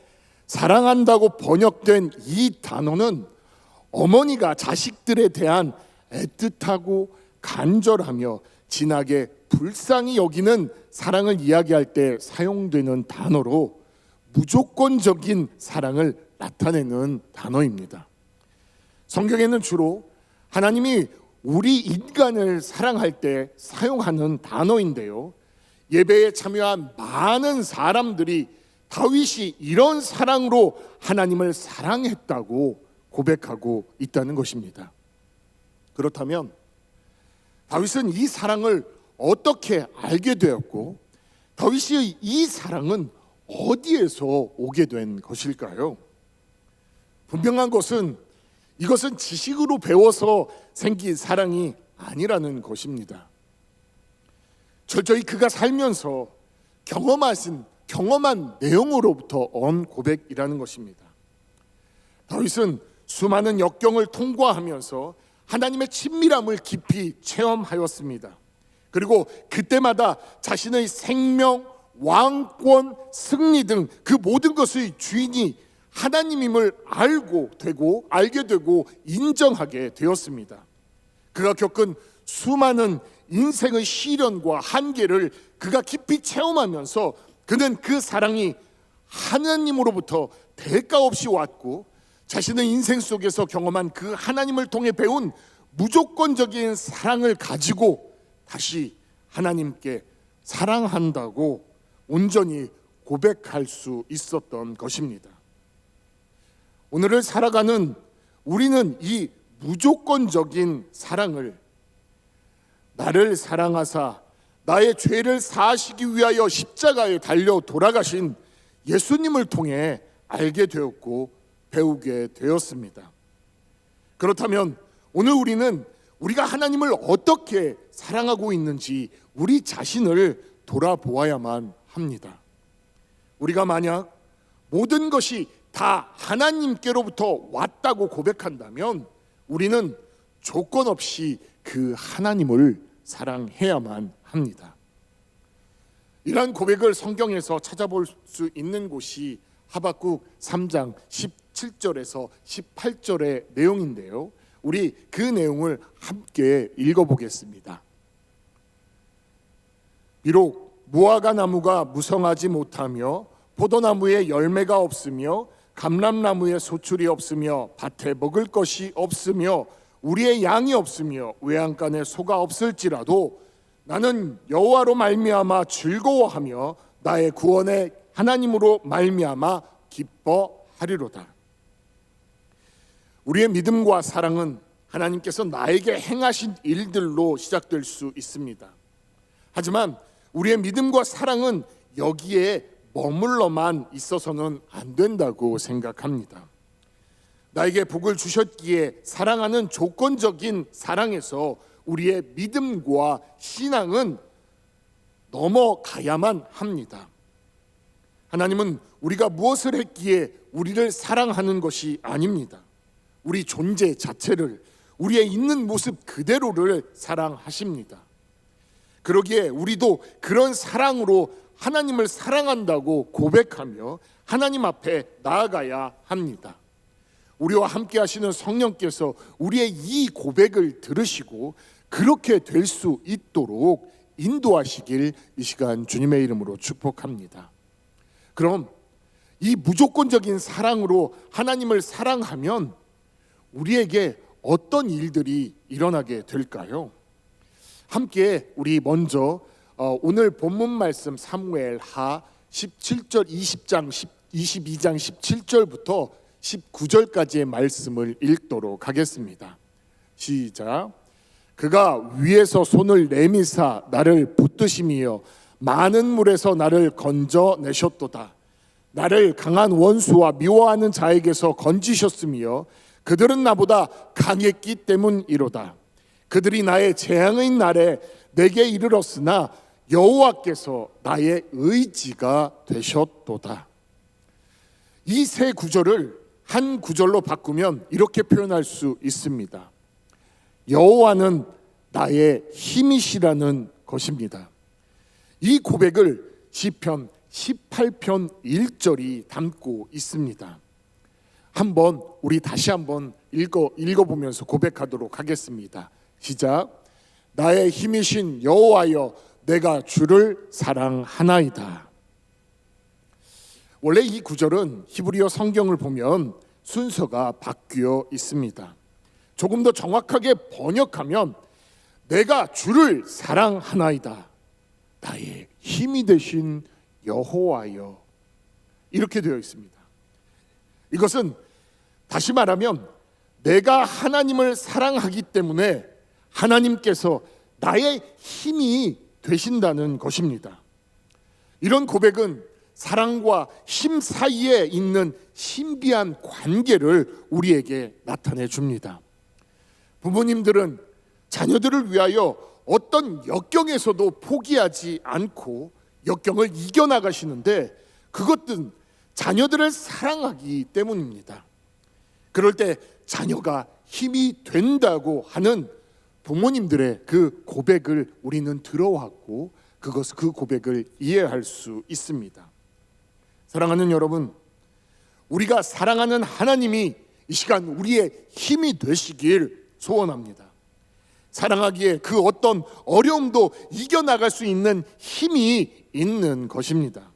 Speaker 3: 사랑한다고 번역된 이 단어는 어머니가 자식들에 대한 애틋하고 간절하며 진하게 불쌍히 여기는 사랑을 이야기할 때 사용되는 단어로 무조건적인 사랑을 나타내는 단어입니다. 성경에는 주로 하나님이 우리 인간을 사랑할 때 사용하는 단어인데요, 예배에 참여한 많은 사람들이 다윗이 이런 사랑으로 하나님을 사랑했다고 고백하고 있다는 것입니다. 그렇다면 다윗은 이 사랑을 어떻게 알게 되었고, 다윗의 이 사랑은 어디에서 오게 된 것일까요? 분명한 것은 이것은 지식으로 배워서 생긴 사랑이 아니라는 것입니다. 철저히 그가 살면서 경험한 내용으로부터 온 고백이라는 것입니다. 다윗은 수많은 역경을 통과하면서 하나님의 친밀함을 깊이 체험하였습니다. 그리고 그때마다 자신의 생명, 왕권, 승리 등 그 모든 것의 주인이 하나님임을 알게 되고 인정하게 되었습니다. 그가 겪은 수많은 인생의 시련과 한계를 그가 깊이 체험하면서 그는 그 사랑이 하나님으로부터 대가 없이 왔고, 자신의 인생 속에서 경험한 그 하나님을 통해 배운 무조건적인 사랑을 가지고 다시 하나님께 사랑한다고 온전히 고백할 수 있었던 것입니다. 오늘을 살아가는 우리는 이 무조건적인 사랑을, 나를 사랑하사 나의 죄를 사하시기 위하여 십자가에 달려 돌아가신 예수님을 통해 알게 되었고 배우게 되었습니다. 그렇다면 오늘 우리는 우리가 하나님을 어떻게 사랑하고 있는지 우리 자신을 돌아보아야만 합니다. 우리가 만약 모든 것이 다 하나님께로부터 왔다고 고백한다면 우리는 조건 없이 그 하나님을 사랑해야만 합니다. 이러한 고백을 성경에서 찾아볼 수 있는 곳이 하박국 3장 17절에서 18절의 내용인데요, 우리 그 내용을 함께 읽어보겠습니다. 비록 무화과 나무가 무성하지 못하며 포도나무에 열매가 없으며 감람나무에 소출이 없으며 밭에 먹을 것이 없으며 우리의 양이 없으며 외양간에 소가 없을지라도 나는 여호와로 말미암아 즐거워하며 나의 구원의 하나님으로 말미암아 기뻐하리로다. 우리의 믿음과 사랑은 하나님께서 나에게 행하신 일들로 시작될 수 있습니다. 하지만 우리의 믿음과 사랑은 여기에 머물러만 있어서는 안 된다고 생각합니다. 나에게 복을 주셨기에 사랑하는 조건적인 사랑에서 우리의 믿음과 신앙은 넘어가야만 합니다. 하나님은 우리가 무엇을 했기에 우리를 사랑하는 것이 아닙니다. 우리 존재 자체를, 우리의 있는 모습 그대로를 사랑하십니다. 그러기에 우리도 그런 사랑으로 하나님을 사랑한다고 고백하며 하나님 앞에 나아가야 합니다. 우리와 함께 하시는 성령께서 우리의 이 고백을 들으시고 그렇게 될 수 있도록 인도하시길 이 시간 주님의 이름으로 축복합니다. 그럼 이 무조건적인 사랑으로 하나님을 사랑하면 우리에게 어떤 일들이 일어나게 될까요? 함께 우리 먼저 오늘 본문 말씀 사무엘하 17절 22장 17절부터 19절까지의 말씀을 읽도록 하겠습니다. 시작. 그가 위에서 손을 내미사 나를 붙드시며 많은 물에서 나를 건져내셨도다. 나를 강한 원수와 미워하는 자에게서 건지셨으며 그들은 나보다 강했기 때문이로다. 그들이 나의 재앙의 날에 내게 이르렀으나 여호와께서 나의 의지가 되셨도다. 이 세 구절을 한 구절로 바꾸면 이렇게 표현할 수 있습니다. 여호와는 나의 힘이시라는 것입니다. 이 고백을 시편 18편 1절이 담고 있습니다. 한번 우리 다시 한번 읽어보면서 고백하도록 하겠습니다. 시작. 나의 힘이신 여호와여 내가 주를 사랑하나이다. 원래 이 구절은 히브리어 성경을 보면 순서가 바뀌어 있습니다. 조금 더 정확하게 번역하면 내가 주를 사랑하나이다. 나의 힘이 되신 여호와여, 이렇게 되어 있습니다. 이것은 다시 말하면 내가 하나님을 사랑하기 때문에 하나님께서 나의 힘이 되신다는 것입니다. 이런 고백은 사랑과 힘 사이에 있는 신비한 관계를 우리에게 나타내 줍니다. 부모님들은 자녀들을 위하여 어떤 역경에서도 포기하지 않고 역경을 이겨나가시는데 그것은 자녀들을 사랑하기 때문입니다. 그럴 때 자녀가 힘이 된다고 하는 부모님들의 그 고백을 우리는 들어왔고 그 고백을 이해할 수 있습니다. 사랑하는 여러분, 우리가 사랑하는 하나님이 이 시간 우리의 힘이 되시길 소원합니다. 사랑하기에 그 어떤 어려움도 이겨나갈 수 있는 힘이 있는 것입니다.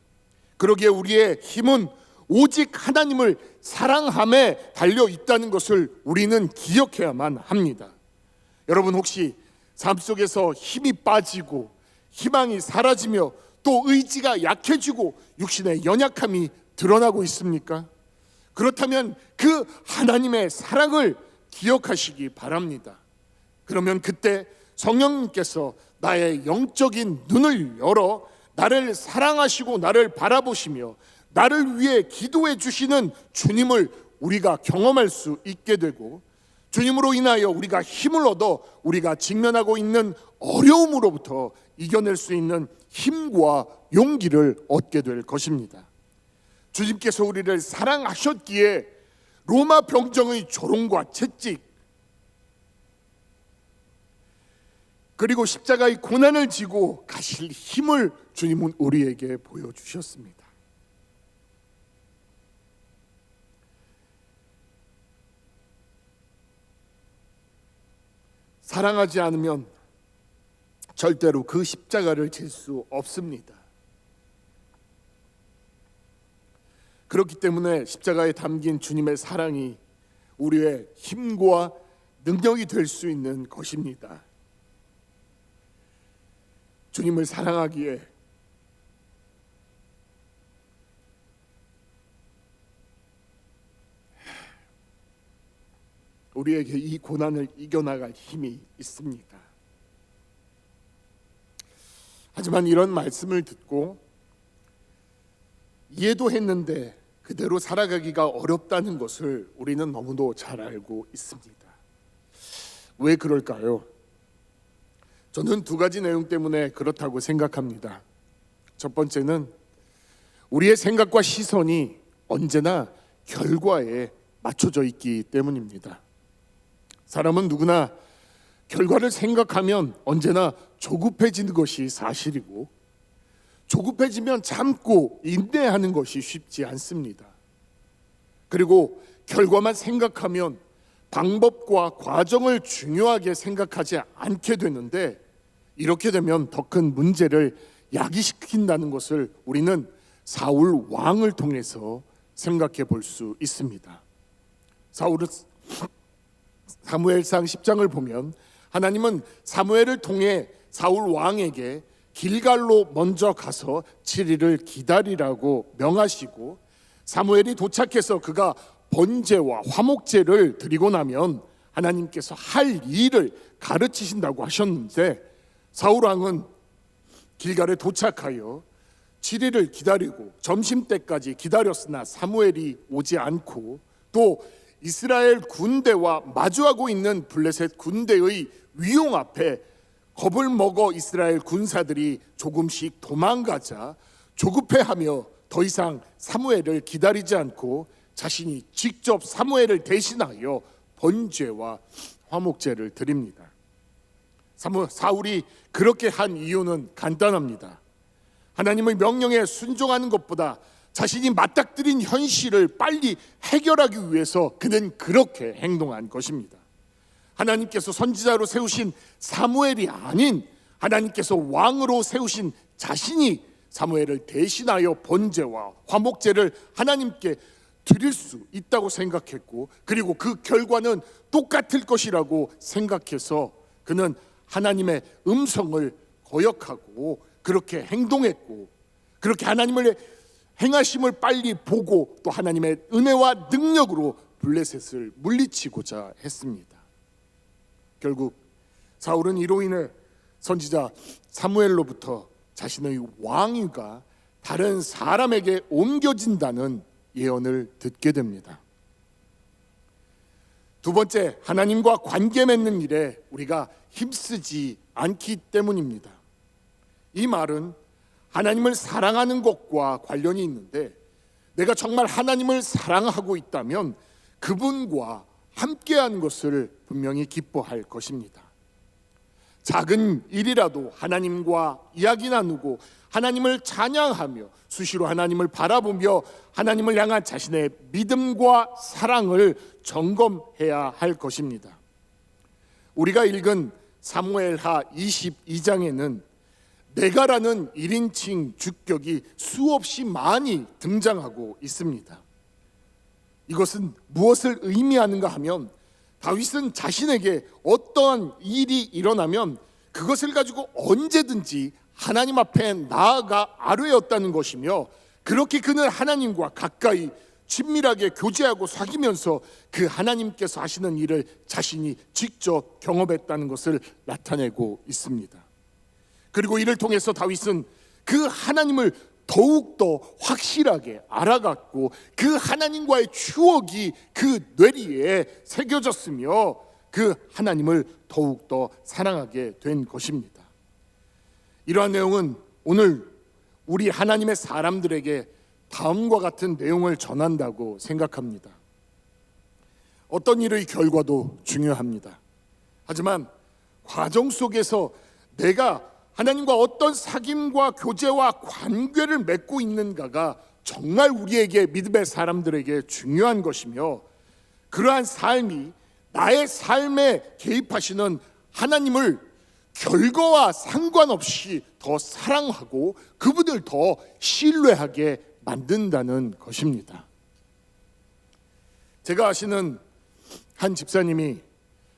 Speaker 3: 그러기에 우리의 힘은 오직 하나님을 사랑함에 달려 있다는 것을 우리는 기억해야만 합니다. 여러분, 혹시 삶 속에서 힘이 빠지고 희망이 사라지며 또 의지가 약해지고 육신의 연약함이 드러나고 있습니까? 그렇다면 그 하나님의 사랑을 기억하시기 바랍니다. 그러면 그때 성령님께서 나의 영적인 눈을 열어 나를 사랑하시고 나를 바라보시며 나를 위해 기도해 주시는 주님을 우리가 경험할 수 있게 되고, 주님으로 인하여 우리가 힘을 얻어 우리가 직면하고 있는 어려움으로부터 이겨낼 수 있는 힘과 용기를 얻게 될 것입니다. 주님께서 우리를 사랑하셨기에 로마 병정의 조롱과 채찍, 그리고 십자가의 고난을 지고 가실 힘을 주님은 우리에게 보여주셨습니다. 사랑하지 않으면 절대로 그 십자가를 질 수 없습니다. 그렇기 때문에 십자가에 담긴 주님의 사랑이 우리의 힘과 능력이 될 수 있는 것입니다. 주님을 사랑하기에 우리에게 이 고난을 이겨나갈 힘이 있습니다. 하지만 이런 말씀을 듣고 이해도 했는데 그대로 살아가기가 어렵다는 것을 우리는 너무도 잘 알고 있습니다. 왜 그럴까요? 저는 두 가지 내용 때문에 그렇다고 생각합니다. 첫 번째는 우리의 생각과 시선이 언제나 결과에 맞춰져 있기 때문입니다. 사람은 누구나 결과를 생각하면 언제나 조급해지는 것이 사실이고, 조급해지면 참고 인내하는 것이 쉽지 않습니다. 그리고 결과만 생각하면 방법과 과정을 중요하게 생각하지 않게 되는데, 이렇게 되면 더 큰 문제를 야기시킨다는 것을 우리는 사울 왕을 통해서 생각해 볼 수 있습니다. 사울은 사무엘상 10장을 보면 하나님은 사무엘을 통해 사울 왕에게 길갈로 먼저 가서 7일을 기다리라고 명하시고, 사무엘이 도착해서 그가 번제와 화목제를 드리고 나면 하나님께서 할 일을 가르치신다고 하셨는데, 사울 왕은 길갈에 도착하여 7일을 기다리고 점심때까지 기다렸으나 사무엘이 오지 않고, 또 이스라엘 군대와 마주하고 있는 블레셋 군대의 위용 앞에 겁을 먹어 이스라엘 군사들이 조금씩 도망가자 조급해하며 더 이상 사무엘을 기다리지 않고 자신이 직접 사무엘을 대신하여 번제와 화목제를 드립니다. 사울이 그렇게 한 이유는 간단합니다. 하나님의 명령에 순종하는 것보다 자신이 맞닥뜨린 현실을 빨리 해결하기 위해서 그는 그렇게 행동한 것입니다. 하나님께서 선지자로 세우신 사무엘이 아닌 하나님께서 왕으로 세우신 자신이 사무엘을 대신하여 번제와 화목제를 하나님께 드릴 수 있다고 생각했고, 그리고 그 결과는 똑같을 것이라고 생각해서 그는 하나님의 음성을 거역하고 그렇게 행동했고, 그렇게 하나님의 행하심을 빨리 보고 또 하나님의 은혜와 능력으로 블레셋을 물리치고자 했습니다. 결국 사울은 이로 인해 선지자 사무엘로부터 자신의 왕위가 다른 사람에게 옮겨진다는 예언을 듣게 됩니다. 두 번째, 하나님과 관계 맺는 일에 우리가 힘쓰지 않기 때문입니다. 이 말은 하나님을 사랑하는 것과 관련이 있는데, 내가 정말 하나님을 사랑하고 있다면 그분과 함께하는 것을 분명히 기뻐할 것입니다. 작은 일이라도 하나님과 이야기 나누고 하나님을 찬양하며 수시로 하나님을 바라보며 하나님을 향한 자신의 믿음과 사랑을 점검해야 할 것입니다. 우리가 읽은 사무엘하 22장에는 네가라는 1인칭 주격이 수없이 많이 등장하고 있습니다. 이것은 무엇을 의미하는가 하면 다윗은 자신에게 어떠한 일이 일어나면 그것을 가지고 언제든지 하나님 앞에 나아가 아뢰었다는 것이며, 그렇게 그는 하나님과 가까이 친밀하게 교제하고 사귀면서 그 하나님께서 하시는 일을 자신이 직접 경험했다는 것을 나타내고 있습니다. 그리고 이를 통해서 다윗은 그 하나님을 더욱더 확실하게 알아갔고 그 하나님과의 추억이 그 뇌리에 새겨졌으며 그 하나님을 더욱더 사랑하게 된 것입니다. 이러한 내용은 오늘 우리 하나님의 사람들에게 다음과 같은 내용을 전한다고 생각합니다. 어떤 일의 결과도 중요합니다. 하지만 과정 속에서 내가 하나님과 어떤 사귐과 교제와 관계를 맺고 있는가가 정말 우리에게, 믿음의 사람들에게 중요한 것이며, 그러한 삶이 나의 삶에 개입하시는 하나님을 결과와 상관없이 더 사랑하고 그분을 더 신뢰하게 만든다는 것입니다. 제가 아시는 한 집사님이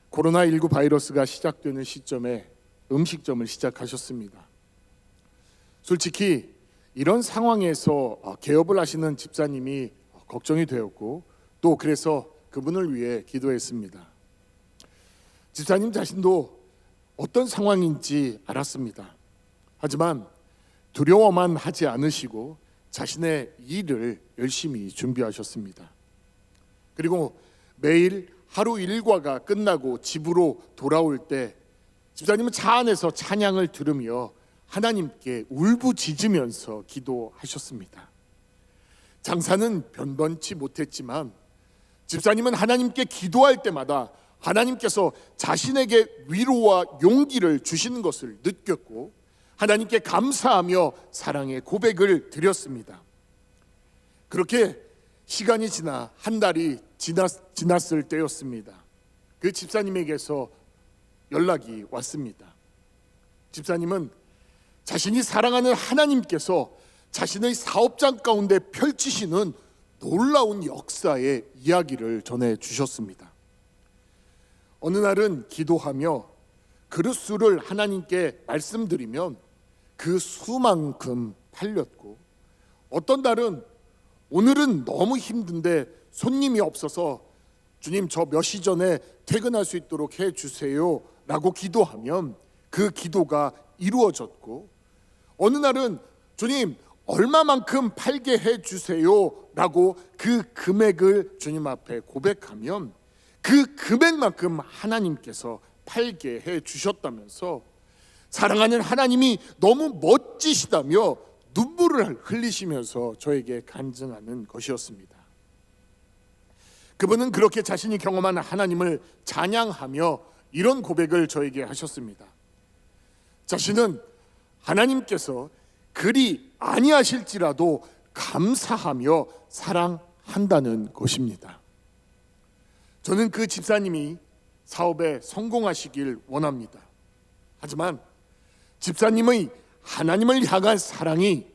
Speaker 3: 코로나19 바이러스가 시작되는 시점에 음식점을 시작하셨습니다. 솔직히 이런 상황에서 개업을 하시는 집사님이 걱정이 되었고, 또 그래서 그분을 위해 기도했습니다. 집사님 자신도 어떤 상황인지 알았습니다. 하지만 두려워만 하지 않으시고 자신의 일을 열심히 준비하셨습니다. 그리고 매일 하루 일과가 끝나고 집으로 돌아올 때 집사님은 차 안에서 찬양을 들으며 하나님께 울부짖으면서 기도하셨습니다. 장사는 변변치 못했지만 집사님은 하나님께 기도할 때마다 하나님께서 자신에게 위로와 용기를 주시는 것을 느꼈고 하나님께 감사하며 사랑의 고백을 드렸습니다. 그렇게 시간이 지나 한 달이 지났을 때였습니다. 그 집사님에게서 연락이 왔습니다. 집사님은 자신이 사랑하는 하나님께서 자신의 사업장 가운데 펼치시는 놀라운 역사의 이야기를 전해주셨습니다. 어느 날은 기도하며 그릇수를 하나님께 말씀드리면 그 수만큼 팔렸고, 어떤 날은 오늘은 너무 힘든데 손님이 없어서 주님 저 몇 시 전에 퇴근할 수 있도록 해주세요 라고 기도하면 그 기도가 이루어졌고, 어느 날은 주님 얼마만큼 팔게 해주세요 라고 그 금액을 주님 앞에 고백하면 그 금액만큼 하나님께서 팔게 해주셨다면서 사랑하는 하나님이 너무 멋지시다며 눈물을 흘리시면서 저에게 간증하는 것이었습니다. 그분은 그렇게 자신이 경험한 하나님을 찬양하며 이런 고백을 저에게 하셨습니다. 자신은 하나님께서 그리 아니하실지라도 감사하며 사랑한다는 것입니다. 저는 그 집사님이 사업에 성공하시길 원합니다. 하지만 집사님의 하나님을 향한 사랑이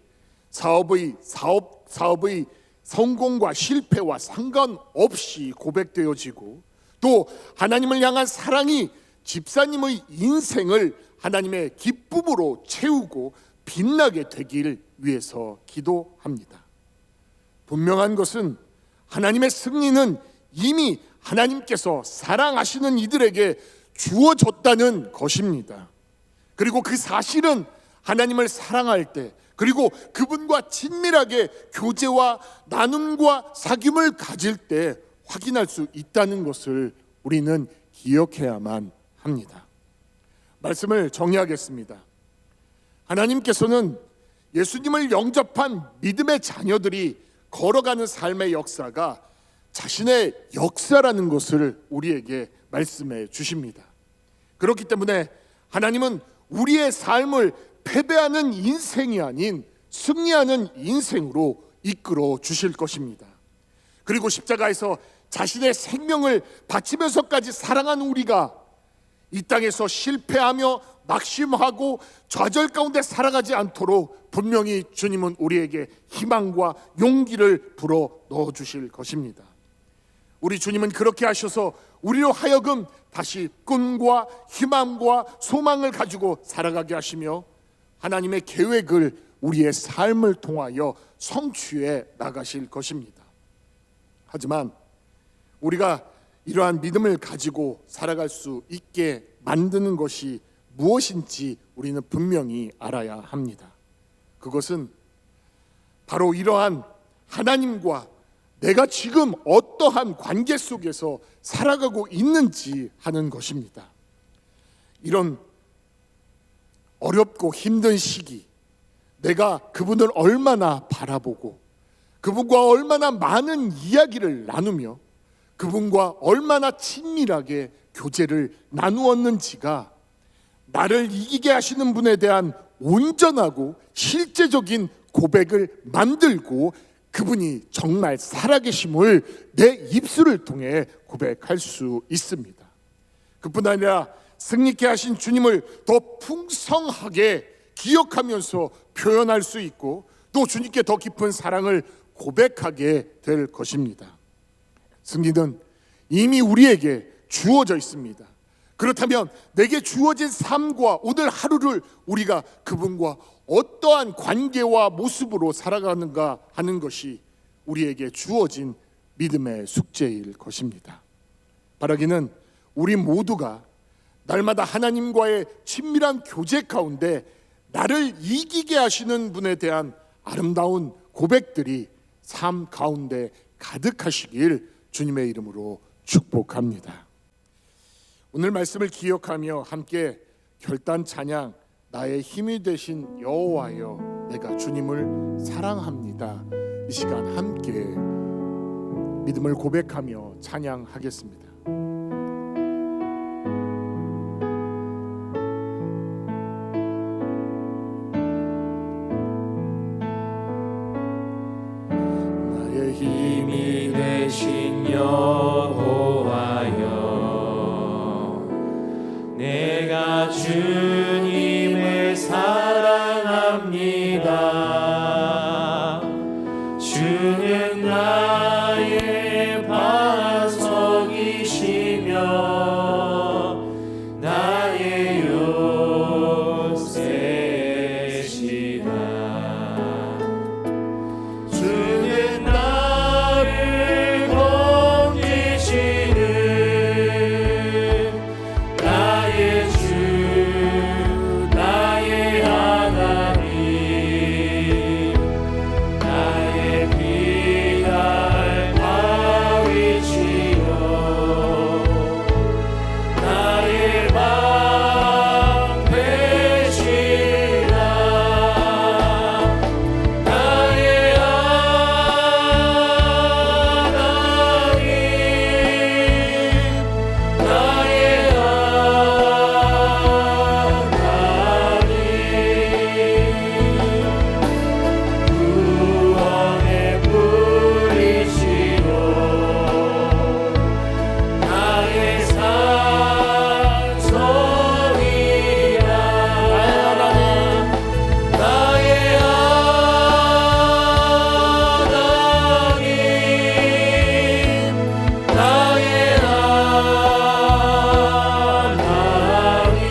Speaker 3: 사업의 성공과 실패와 상관없이 고백되어지고, 또 하나님을 향한 사랑이 집사님의 인생을 하나님의 기쁨으로 채우고 빛나게 되길 위해서 기도합니다. 분명한 것은 하나님의 승리는 이미 하나님께서 사랑하시는 이들에게 주어졌다는 것입니다. 그리고 그 사실은 하나님을 사랑할 때, 그리고 그분과 친밀하게 교제와 나눔과 사귐을 가질 때 확인할 수 있다는 것을 우리는 기억해야만 합니다. 말씀을 정리하겠습니다. 하나님께서는 예수님을 영접한 믿음의 자녀들이 걸어가는 삶의 역사가 자신의 역사라는 것을 우리에게 말씀해 주십니다. 그렇기 때문에 하나님은 우리의 삶을 패배하는 인생이 아닌 승리하는 인생으로 이끌어 주실 것입니다. 그리고 십자가에서 자신의 생명을 바치면서까지 사랑한 우리가 이 땅에서 실패하며 낙심하고 좌절 가운데 살아가지 않도록 분명히 주님은 우리에게 희망과 용기를 불어 넣어 주실 것입니다. 우리 주님은 그렇게 하셔서 우리로 하여금 다시 꿈과 희망과 소망을 가지고 살아가게 하시며 하나님의 계획을 우리의 삶을 통하여 성취해 나가실 것입니다. 하지만 우리가 이러한 믿음을 가지고 살아갈 수 있게 만드는 것이 무엇인지 우리는 분명히 알아야 합니다. 그것은 바로 이러한 하나님과 내가 지금 어떠한 관계 속에서 살아가고 있는지 하는 것입니다. 이런 어렵고 힘든 시기, 내가 그분을 얼마나 바라보고 그분과 얼마나 많은 이야기를 나누며 그분과 얼마나 친밀하게 교제를 나누었는지가 나를 이기게 하시는 분에 대한 온전하고 실제적인 고백을 만들고 그분이 정말 살아계심을 내 입술을 통해 고백할 수 있습니다. 그뿐 아니라 승리케 하신 주님을 더 풍성하게 기억하면서 표현할 수 있고 또 주님께 더 깊은 사랑을 고백하게 될 것입니다. 승리는 이미 우리에게 주어져 있습니다. 그렇다면 내게 주어진 삶과 오늘 하루를 우리가 그분과 어떠한 관계와 모습으로 살아가는가 하는 것이 우리에게 주어진 믿음의 숙제일 것입니다. 바라기는 우리 모두가 날마다 하나님과의 친밀한 교제 가운데 나를 이기게 하시는 분에 대한 아름다운 고백들이 삶 가운데 가득하시길 주님의 이름으로 축복합니다. 오늘 말씀을 기억하며 함께 결단 찬양 나의 힘이 되신 여호와여 내가 주님을 사랑합니다. 이 시간 함께 믿음을 고백하며 찬양하겠습니다.
Speaker 2: 나의 힘이 되신 여호와여 내가 주님을 사랑합니다. 주는 나의 반석이시며 나의 요새시다. 주는 나를 건지시는 나의 주 나의 하나님 나의 피할 바위시여 나의 방패시라 나의 하나님 나의 구원의 뿌리시오 나의 산성이라 나의 하나님 나의 하나님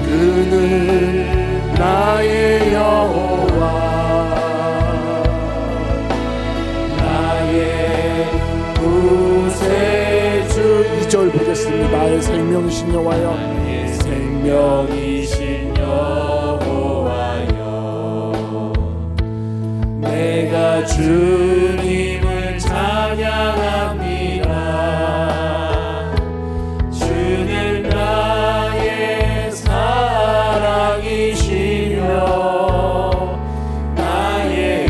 Speaker 2: 그는 나의 여호와 나의 구세주
Speaker 3: 2절 보겠습니다. 나의 생명이신 여호와여
Speaker 2: 나의 생명이신 여호와여 내가 주님을 찬양합니다. 주는 나의 사랑이시며 나의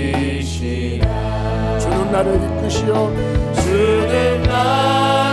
Speaker 2: 의지시라.
Speaker 3: 주는 나를 이끄시어
Speaker 2: 주는 나를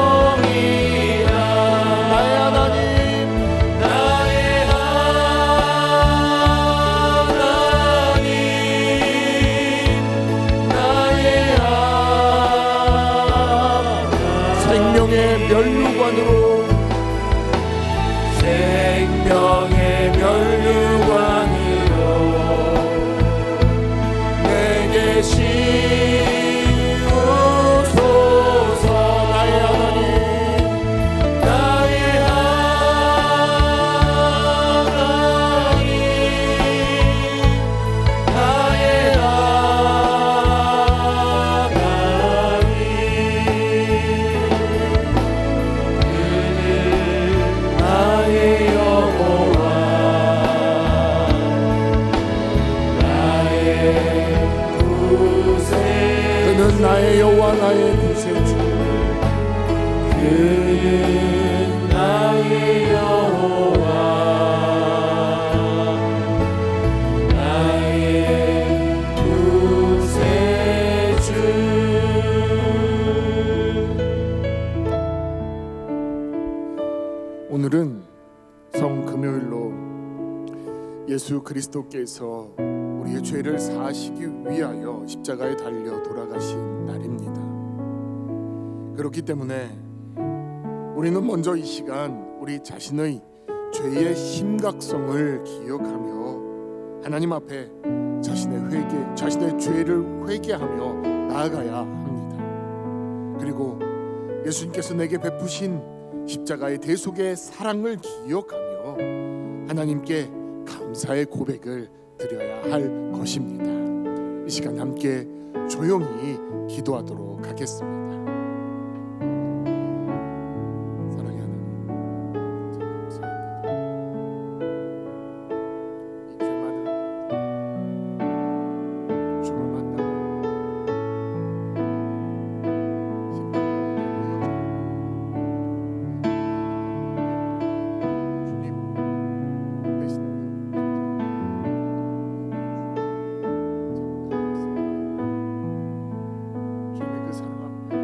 Speaker 2: 찬송이라
Speaker 3: 나의 하나님
Speaker 2: 나의 하나님 나의 하나님
Speaker 3: 생명의 면류관으로
Speaker 2: 생명의 면류관으로 내게 씌우소서
Speaker 3: 나의 하나님
Speaker 2: 나의 하나님 나의 하나님 나의 여호와 나의 구세주
Speaker 3: 그는 나의 여호와 나의 구세주
Speaker 2: 그는 나의 여호와 나의 구세주
Speaker 3: 오늘은 성금요일로 예수 그리스도께서 우리의 죄를 사하시기 위하여 십자가에 달려 돌아가신 날입니다. 그렇기 때문에 우리는 먼저 이 시간 우리 자신의 죄의 심각성을 기억하며 하나님 앞에 자신의 죄를 회개하며 나아가야 합니다. 그리고 예수님께서 내게 베푸신 십자가의 대속의 사랑을 기억하며 하나님께 감사의 고백을 드려야 할 것입니다. 이 시간 함께 조용히 기도하도록 하겠습니다. 사랑의 하나님, 감사합니다. 이 죄 많은 주를 만나 주님의 그 사랑 앞에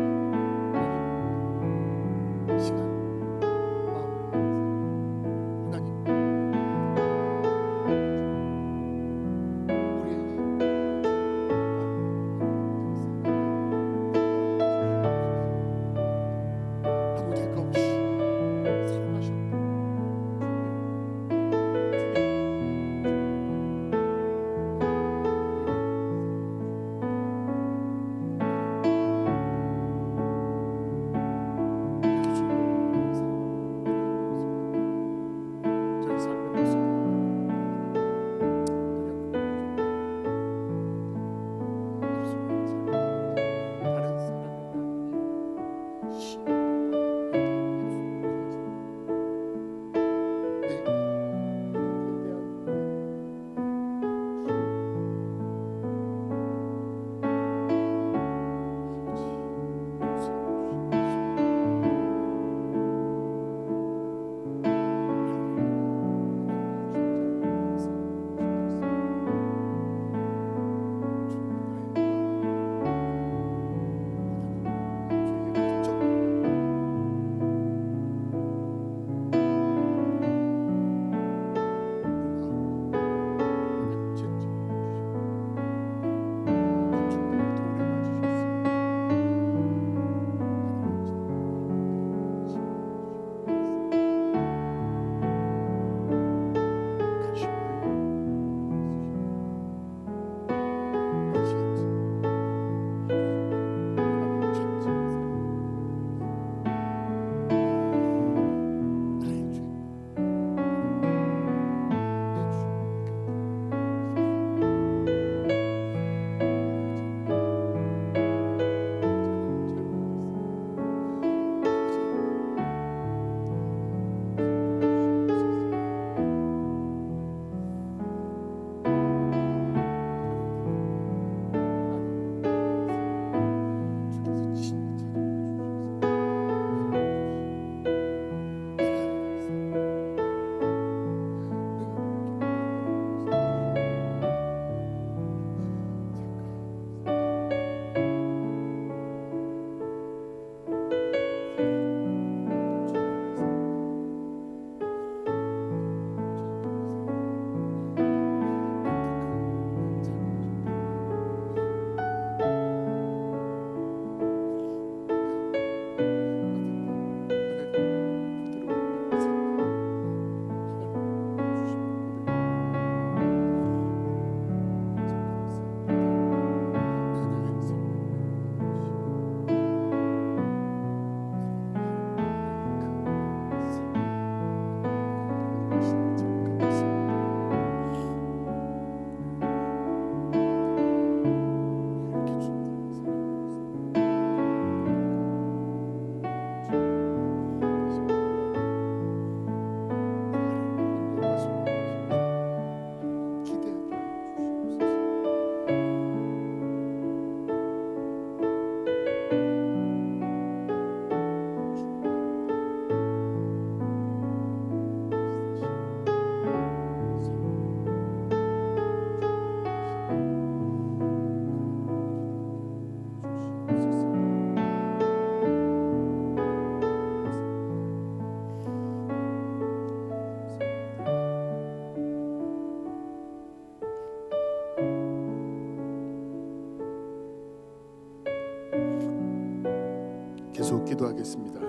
Speaker 3: 계속 기도하겠습니다.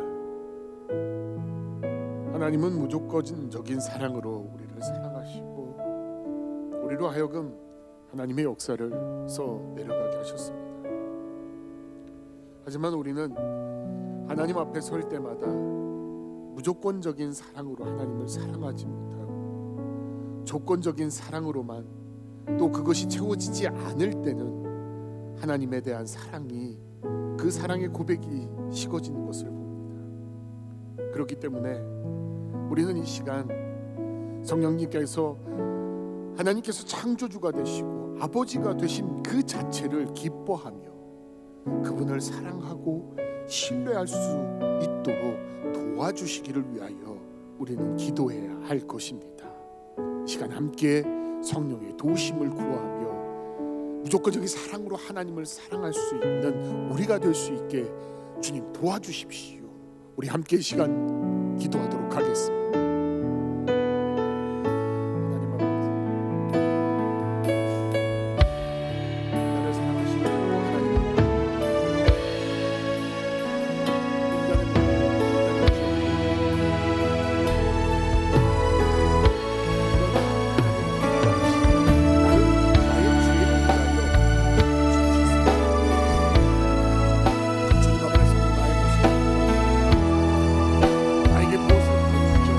Speaker 3: 하나님은 무조건적인 사랑으로 우리를 사랑하시고 우리로 하여금 하나님의 역사를 내려가게 하셨습니다. 하지만 우리는 하나님 앞에 설 때마다 무조건적인 사랑으로 하나님을 사랑하지 못하고 조건적인 사랑으로만, 또 그것이 채워지지 않을 때는 하나님에 대한 사랑이, 그 사랑의 고백이 식어지는 것을 봅니다. 그렇기 때문에 우리는 이 시간 성령님께서, 하나님께서 창조주가 되시고 아버지가 되신 그 자체를 기뻐하며 그분을 사랑하고 신뢰할 수 있도록 도와주시기를 위하여 우리는 기도해야 할 것입니다. 시간 함께 성령의 도우심을 구하며 무조건적인 사랑으로 하나님을 사랑할 수 있는 우리가 될 수 있게 주님 도와주십시오. 우리 함께 이 시간 기도하도록 하겠습니다. 하나님 아버지, 나를 사랑하시는 하나님, 주님 앞에서 나의 모습을 나에게 무엇을 주죠?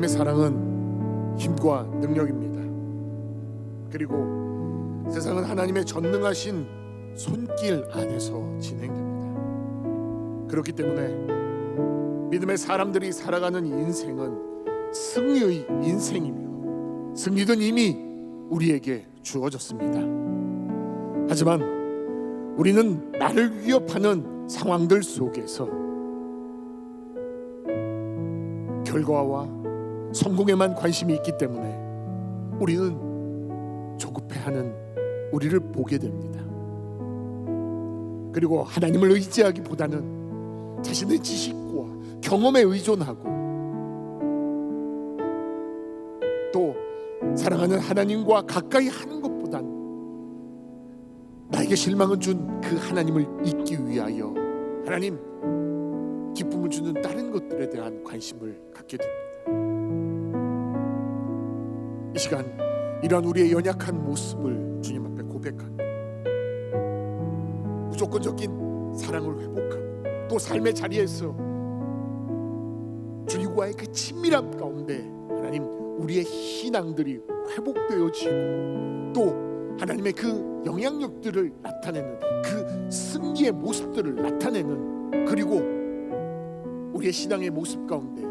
Speaker 3: 하나님의 사랑은 힘과 능력입니다. 그리고 세상은 하나님의 전능하신 손길 안에서 진행됩니다. 그렇기 때문에 믿음의 사람들이 살아가는 인생은 승리의 인생이며 승리는 이미 우리에게 주어졌습니다. 하지만 우리는 나를 위협하는 상황들 속에서 결과와 성공에만 관심이 있기 때문에 우리는 조급해하는 우리를 보게 됩니다. 그리고 하나님을 의지하기보다는 자신의 지식과 경험에 의존하고 또 사랑하는 하나님과 가까이 하는 것보단 나에게 실망을 준 그 하나님을 잊기 위하여 하나님 기쁨을 주는 다른 것들에 대한 관심을 갖게 됩니다. 이 시간 이러한 우리의 연약한 모습을 주님 앞에 고백합니다. 무조건적인 사랑을 회복하고 또 삶의 자리에서 주님과의 그 친밀함 가운데 하나님 우리의 신앙들이 회복되어지고 또 하나님의 그 영향력들을 나타내는 그 승리의 모습들을 나타내는 그리고 우리의 신앙의 모습 가운데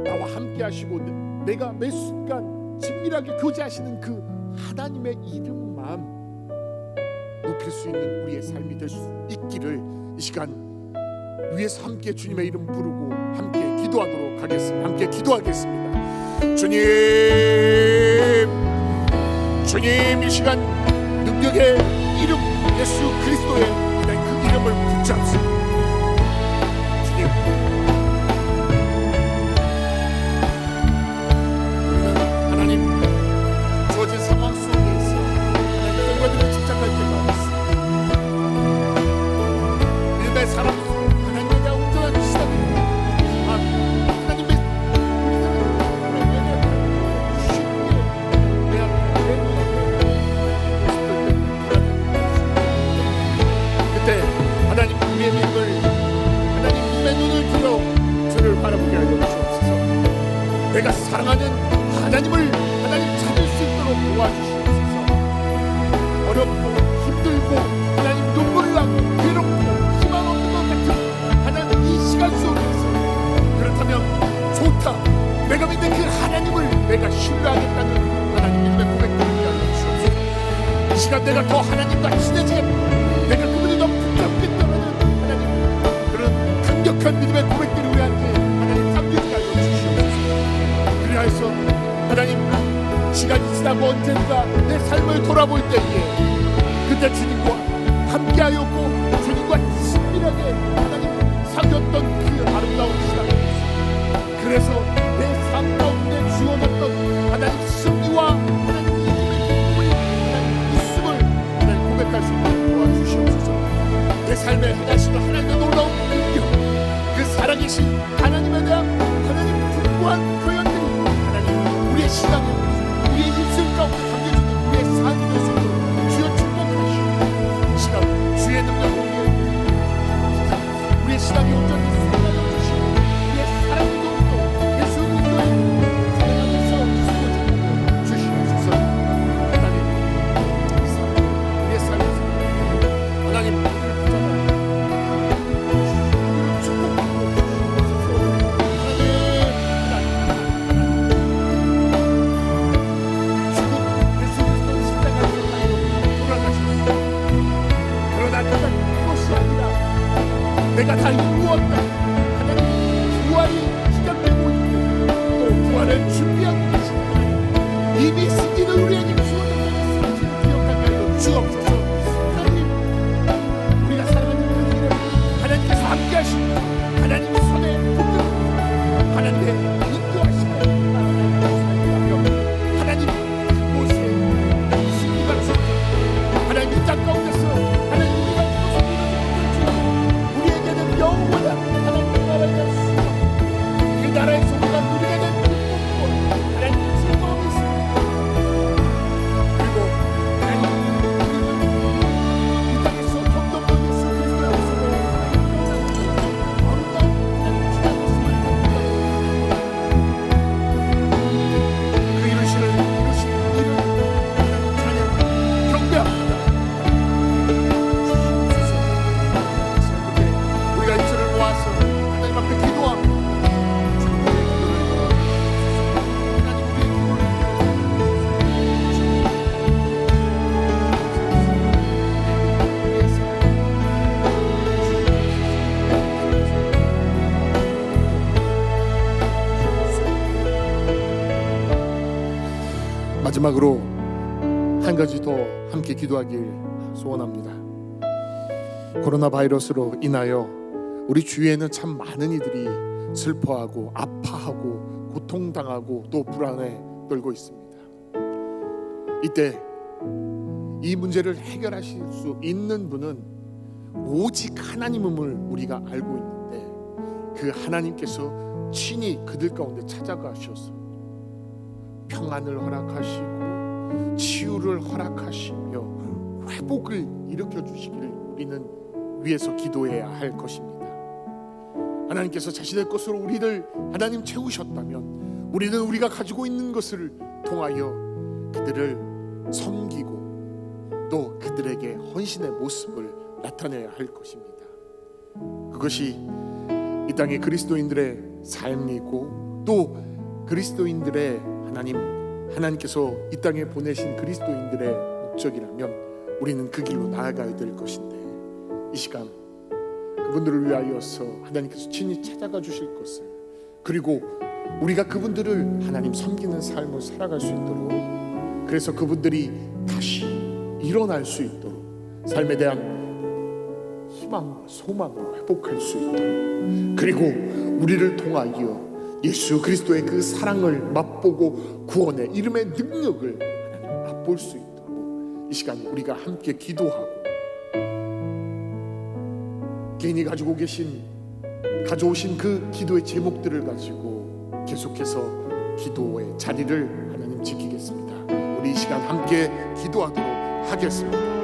Speaker 3: 나와 함께 하시고 내가 매 순간 친밀하게 교제하시는 그 하나님의 이름만 높일 수 있는 우리의 삶이 될 수 있기를 이 시간 위에서 함께 주님의 이름 부르고 함께 기도하도록 하겠습니다. 함께 기도하겠습니다. 주님 이 시간 능력의 이름 예수 그리스도의 그 이름을 붙잡습니다. 주님 우리는 하나님 주어진 상황 속에서 하나님 결과들을 집착할 때가 있습니다. 믿음의 사람 하나님에 대한 온전한 시작입니다. 하나님의 하나님 우리의 믿음을 하나님 님의 눈을 들어 저를 바라보게 하여 주옵소서. 내가 사랑하는 하나님을 하나님 찾을 수 있도록 도와주시옵소서. 어렵고 힘들고 하나님 눈물을 나고 괴롭고 희망 없는 것 같은 하나님 이 시간 속에서 그렇다면 좋다 내가 믿는 그 하나님을 내가 신뢰하겠다는 하나님 믿음의 고백들을 하여 주옵소서. 이 시간 내가 더 하나님과 친해지겠다 내가 그분이 더 붙잡겠다는 하나님 그런 강력한 믿음의 고백들이 우리한테 하나님 담겨지게 하여 주시옵소서. 그리하여서 하나님 시간이 지나고 언젠가 내 삶을 돌아볼 때에 그때 주님과 함께하였고 주님과 친밀하게 하나님 사귀었던 그 아름다운 시간 그래서 내 삶 가운데 주어졌던 하나님 승리와 하나님 이름의 하나님 있음을 하나님 고백할 수 있도록 도와주시옵소서. 내 삶에 행하시는 하나님의 놀라운 능력 그 살아계신 하나님에 대한 하나님 풍부한 표현들이 하나님 우리의 신앙에 우리의 입술 가운데 담겨지는 우리의 삶의 속으로 주여 축복하시고 이 시간 주의 능력으로 우리의 신앙이 온전히 승리하여 주시고 우리의 사랑의 동도 예수 그리스도의 사랑 안에서 숨어져 주시옵소서. 하나님 우리의 삶에서 하나님 내가 다 이루었다. 하나님 부활이 시작되고 있고 또 부활을 준비하고 계신 하나님 이미 승리는 우리에게 주어졌다는 사실을 기억하게 하여 주옵소서. 하나님 우리가 살아가는 그 길을 하나님께서 함께 하시고 하나님의 손에 붙들고 하나님의 인도하시고 하나님 그곳에 승리가 주어져 하나님 땅 가운데서 하나님 우리가 영원한 하나님 나라에 갔습니다. 그 나라에서 우리가 누리게 된 기쁨과 하나님 즐거움이 있습니다. 마지막으로 한 가지 더 함께 기도하길 소원합니다. 코로나 바이러스로 인하여 우리 주위에는 참 많은 이들이 슬퍼하고 아파하고 고통당하고 또 불안에 떨고 있습니다. 이때 이 문제를 해결하실 수 있는 분은 오직 하나님임을 우리가 알고 있는데, 그 하나님께서 친히 그들 가운데 찾아가셔서 평안을 허락하시고 치유를 허락하시며 회복을 일으켜 주시기를 우리는 위해서 기도해야 할 것입니다. 하나님께서 자신의 것으로 우리를 하나님 채우셨다면 우리는 우리가 가지고 있는 것을 통하여 그들을 섬기고 또 그들에게 헌신의 모습을 나타내야 할 것입니다. 그것이 이 땅의 그리스도인들의 삶이고 또 그리스도인들의 하나님께서 이 땅에 보내신 그리스도인들의 목적이라면 우리는 그 길로 나아가야 될 것인데, 이 시간 그분들을 위하여서 하나님께서 친히 찾아가 주실 것을, 그리고 우리가 그분들을 하나님 섬기는 삶을 살아갈 수 있도록, 그래서 그분들이 다시 일어날 수 있도록 삶에 대한 희망과 소망을 회복할 수 있도록, 그리고 우리를 통하여 예수 그리스도의 그 사랑을 맛보고 구원의 이름의 능력을 하나님 맛볼 수 있도록 이 시간 우리가 함께 기도하고, 개인이 가져오신 그 기도의 제목들을 가지고 계속해서 기도의 자리를 하나님 지키겠습니다. 우리 이 시간 함께 기도하도록 하겠습니다.